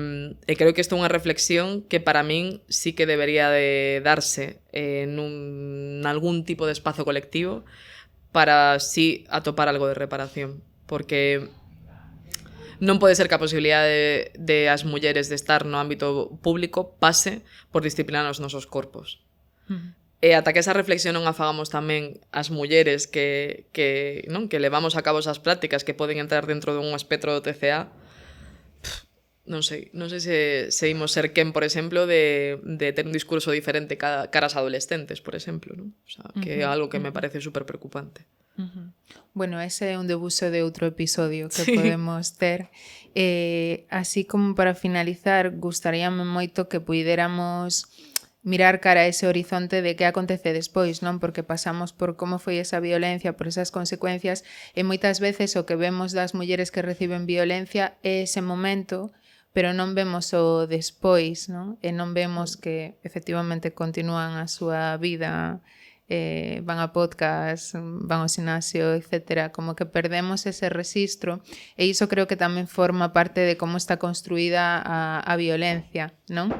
creo que isto é unha reflexión que para min sí que debería de darse en algún tipo de espazo colectivo para sí atopar algo de reparación, porque non pode ser que a posibilidade de as mulleres de estar no ámbito público pase por disciplinar os nosos corpos. E ata que esa reflexión non a fagamos tamén as mulleres que levamos a cabo esas prácticas que poden entrar dentro dun espectro do TCA, non sei se imos ser quen, por exemplo, de ter un discurso diferente caras adolescentes, por exemplo, non? O sea, que é algo que me parece super preocupante. Bueno, ese é un debuxo de outro episodio que podemos ter. Así como para finalizar, gustaríame moito que puidéramos mirar cara a ese horizonte de que acontece despois, non? Porque pasamos por como foi esa violencia, por esas consecuencias, e moitas veces o que vemos das mulleres que reciben violencia é ese momento, pero non vemos o despois, non? E non vemos que efectivamente continúan a súa vida, van a podcast, van ao gimnasio, etc. Como que perdemos ese registro, e iso creo que tamén forma parte de como está construída a violencia, non?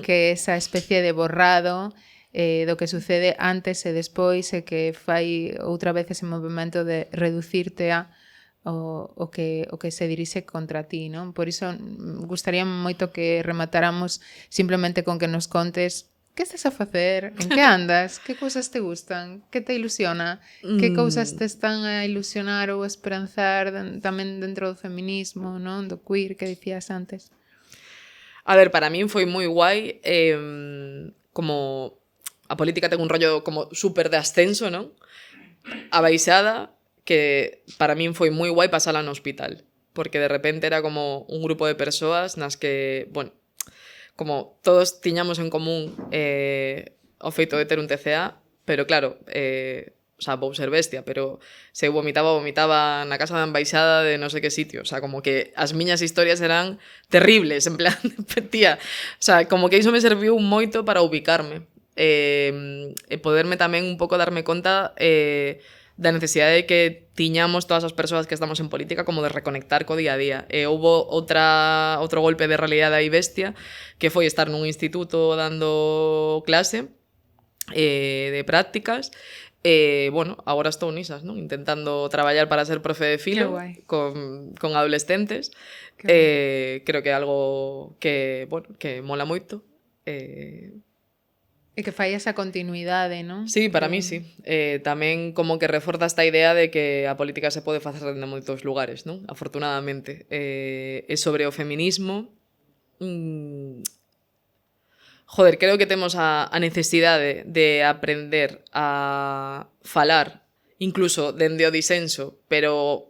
Que esa especie de borrado do que sucede antes e despois, e que fai outra vez ese movimento de reducirte a o que se dirixe contra ti, non? Por iso gustaría moito que rematáramos simplemente con que nos contes que estás a facer, en que andas, que cousas te gustan, que te ilusiona, que cousas te están a ilusionar ou a esperanzar tamén dentro do feminismo, non? Do queer que dicías antes. A ver, para min foi moi guai, como a política ten un rollo como super de ascenso, non? A baixada, que para min foi moi guai pasala no hospital, porque de repente era como un grupo de persoas nas que, bueno, como todos tiñamos en común o feito de ter un TCA, pero claro, o sea, vou ser bestia, pero se eu vomitaba na casa da embaixada de non sei que sitio, o sea, como que as miñas historias eran terribles, en plan, tía, o sea, como que iso me serviu moito para ubicarme, e poderme tamén un pouco darme conta da necesidade de que tiñamos todas as persoas que estamos en política como de reconectar co día a día. E houbo outro golpe de realidade aí bestia, que foi estar nun instituto dando clase de prácticas. Bueno, agora estou nisas, non? Intentando traballar para ser profe de filo con adolescentes. Creo que é algo que, bueno, que mola moito. E que fai esa continuidade, non? Sí, para mí sí. Tamén como que reforza esta idea de que a política se pode facer en moitos lugares, non? Afortunadamente. E sobre o feminismo, creo que temos a necesidade de aprender a falar, incluso dende o disenso, pero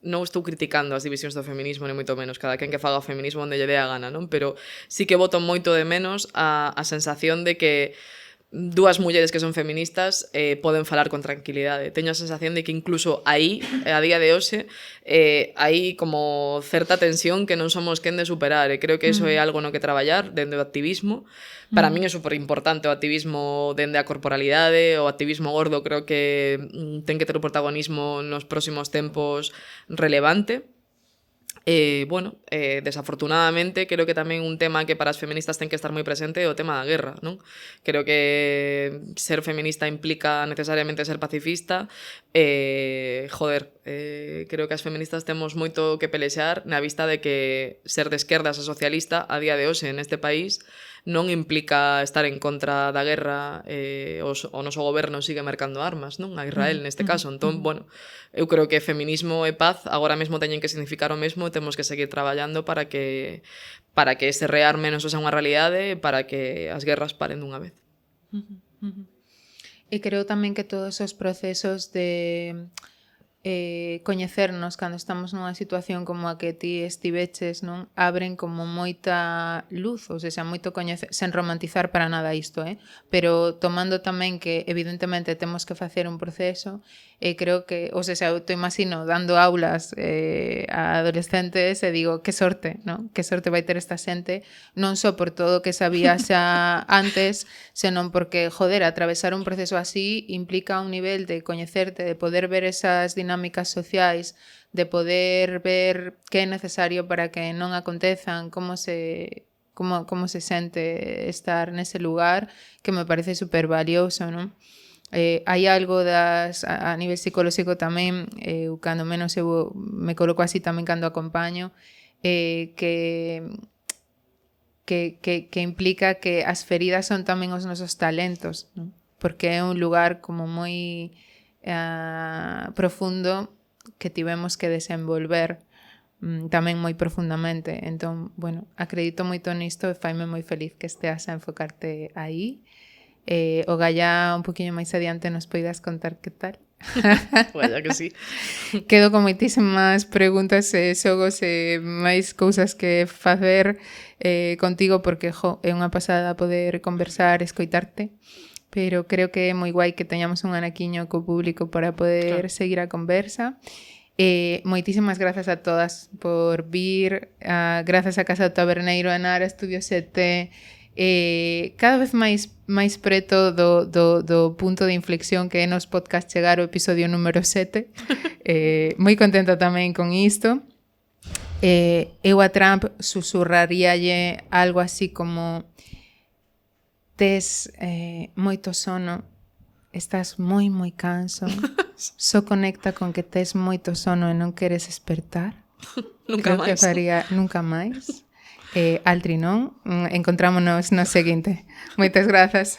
non estou criticando as divisións do feminismo, nem moito menos, cada quen que faga o feminismo onde lle dé a gana, non? Pero sí que boto moito de menos a sensación de que dúas mulleres que son feministas poden falar con tranquilidade. Teño a sensación de que incluso aí, a día de hoxe, hai como certa tensión que non somos quen de superar, e creo que iso é algo no que traballar dende o activismo. Para min é super importante o activismo dende a corporalidade, o activismo gordo creo que ten que ter un protagonismo nos próximos tempos relevante. Bueno, desafortunadamente creo que tamén un tema que para as feministas ten que estar moi presente é o tema da guerra, non? Creo que ser feminista implica necesariamente ser pacifista. Creo que as feministas temos moito que pelexar na vista de que ser de esquerdas e socialista a día de hoxe neste país non implica estar en contra da guerra, o noso goberno sigue mercando armas, non? A Israel neste caso. Entón, bueno, eu creo que feminismo e paz agora mesmo teñen que significar o mesmo e temos que seguir traballando para que ese rearme non sexa unha realidade e para que as guerras paren dunha vez. E creo tamén que todos os procesos de coñecernos cando estamos nunha situación como a que ti estiveches, non? Abren como moita luz, ou seja, moito coñecer, sen romantizar para nada isto, pero tomando tamén que evidentemente temos que facer un proceso, creo que, ou seja, eu te imagino dando aulas a adolescentes e digo, que sorte, non? Que sorte vai ter esta xente, non só por todo o que sabía xa antes, senón porque, joder, atravesar un proceso así implica un nivel de coñecerte, de poder ver esas dinámicas sociais, de poder ver que é necesario para que non acontezan, como se sente estar nese lugar, que me parece super valioso, non? Hai algo a nivel psicolóxico tamén, cando menos eu me coloco así tamén cando acompaño, que implica que as feridas son tamén os nosos talentos, non? Porque é un lugar como moi profundo que tivemos que desenvolver tamén moi profundamente. Entón, bueno, acredito moito nisto e faime moi feliz que esteas a enfocarte aí. O Gallá un poquinho máis adiante nos poidas contar que tal. Vaya que sí. Quedo con moitísimas preguntas e xogos e máis cousas que facer contigo porque é unha pasada poder conversar, escoitarte, pero creo que é moi guai que teñamos un anaquiño co público para poder seguir a conversa. Moitísimas grazas a todas por vir, grazas a Casa do Taberneiro, a Nara Estudio 7, cada vez máis preto do punto de inflexión que é nos podcast chegar o episodio número 7. Moi contenta tamén con isto. Eu a Trump susurraríalle algo así como: tes moito sono, estás moi canso, só conecta con que tes moito sono e non queres despertar. Nunca máis. Creo que faría nunca máis. Altri non, encontrámonos no seguinte. Moitas grazas.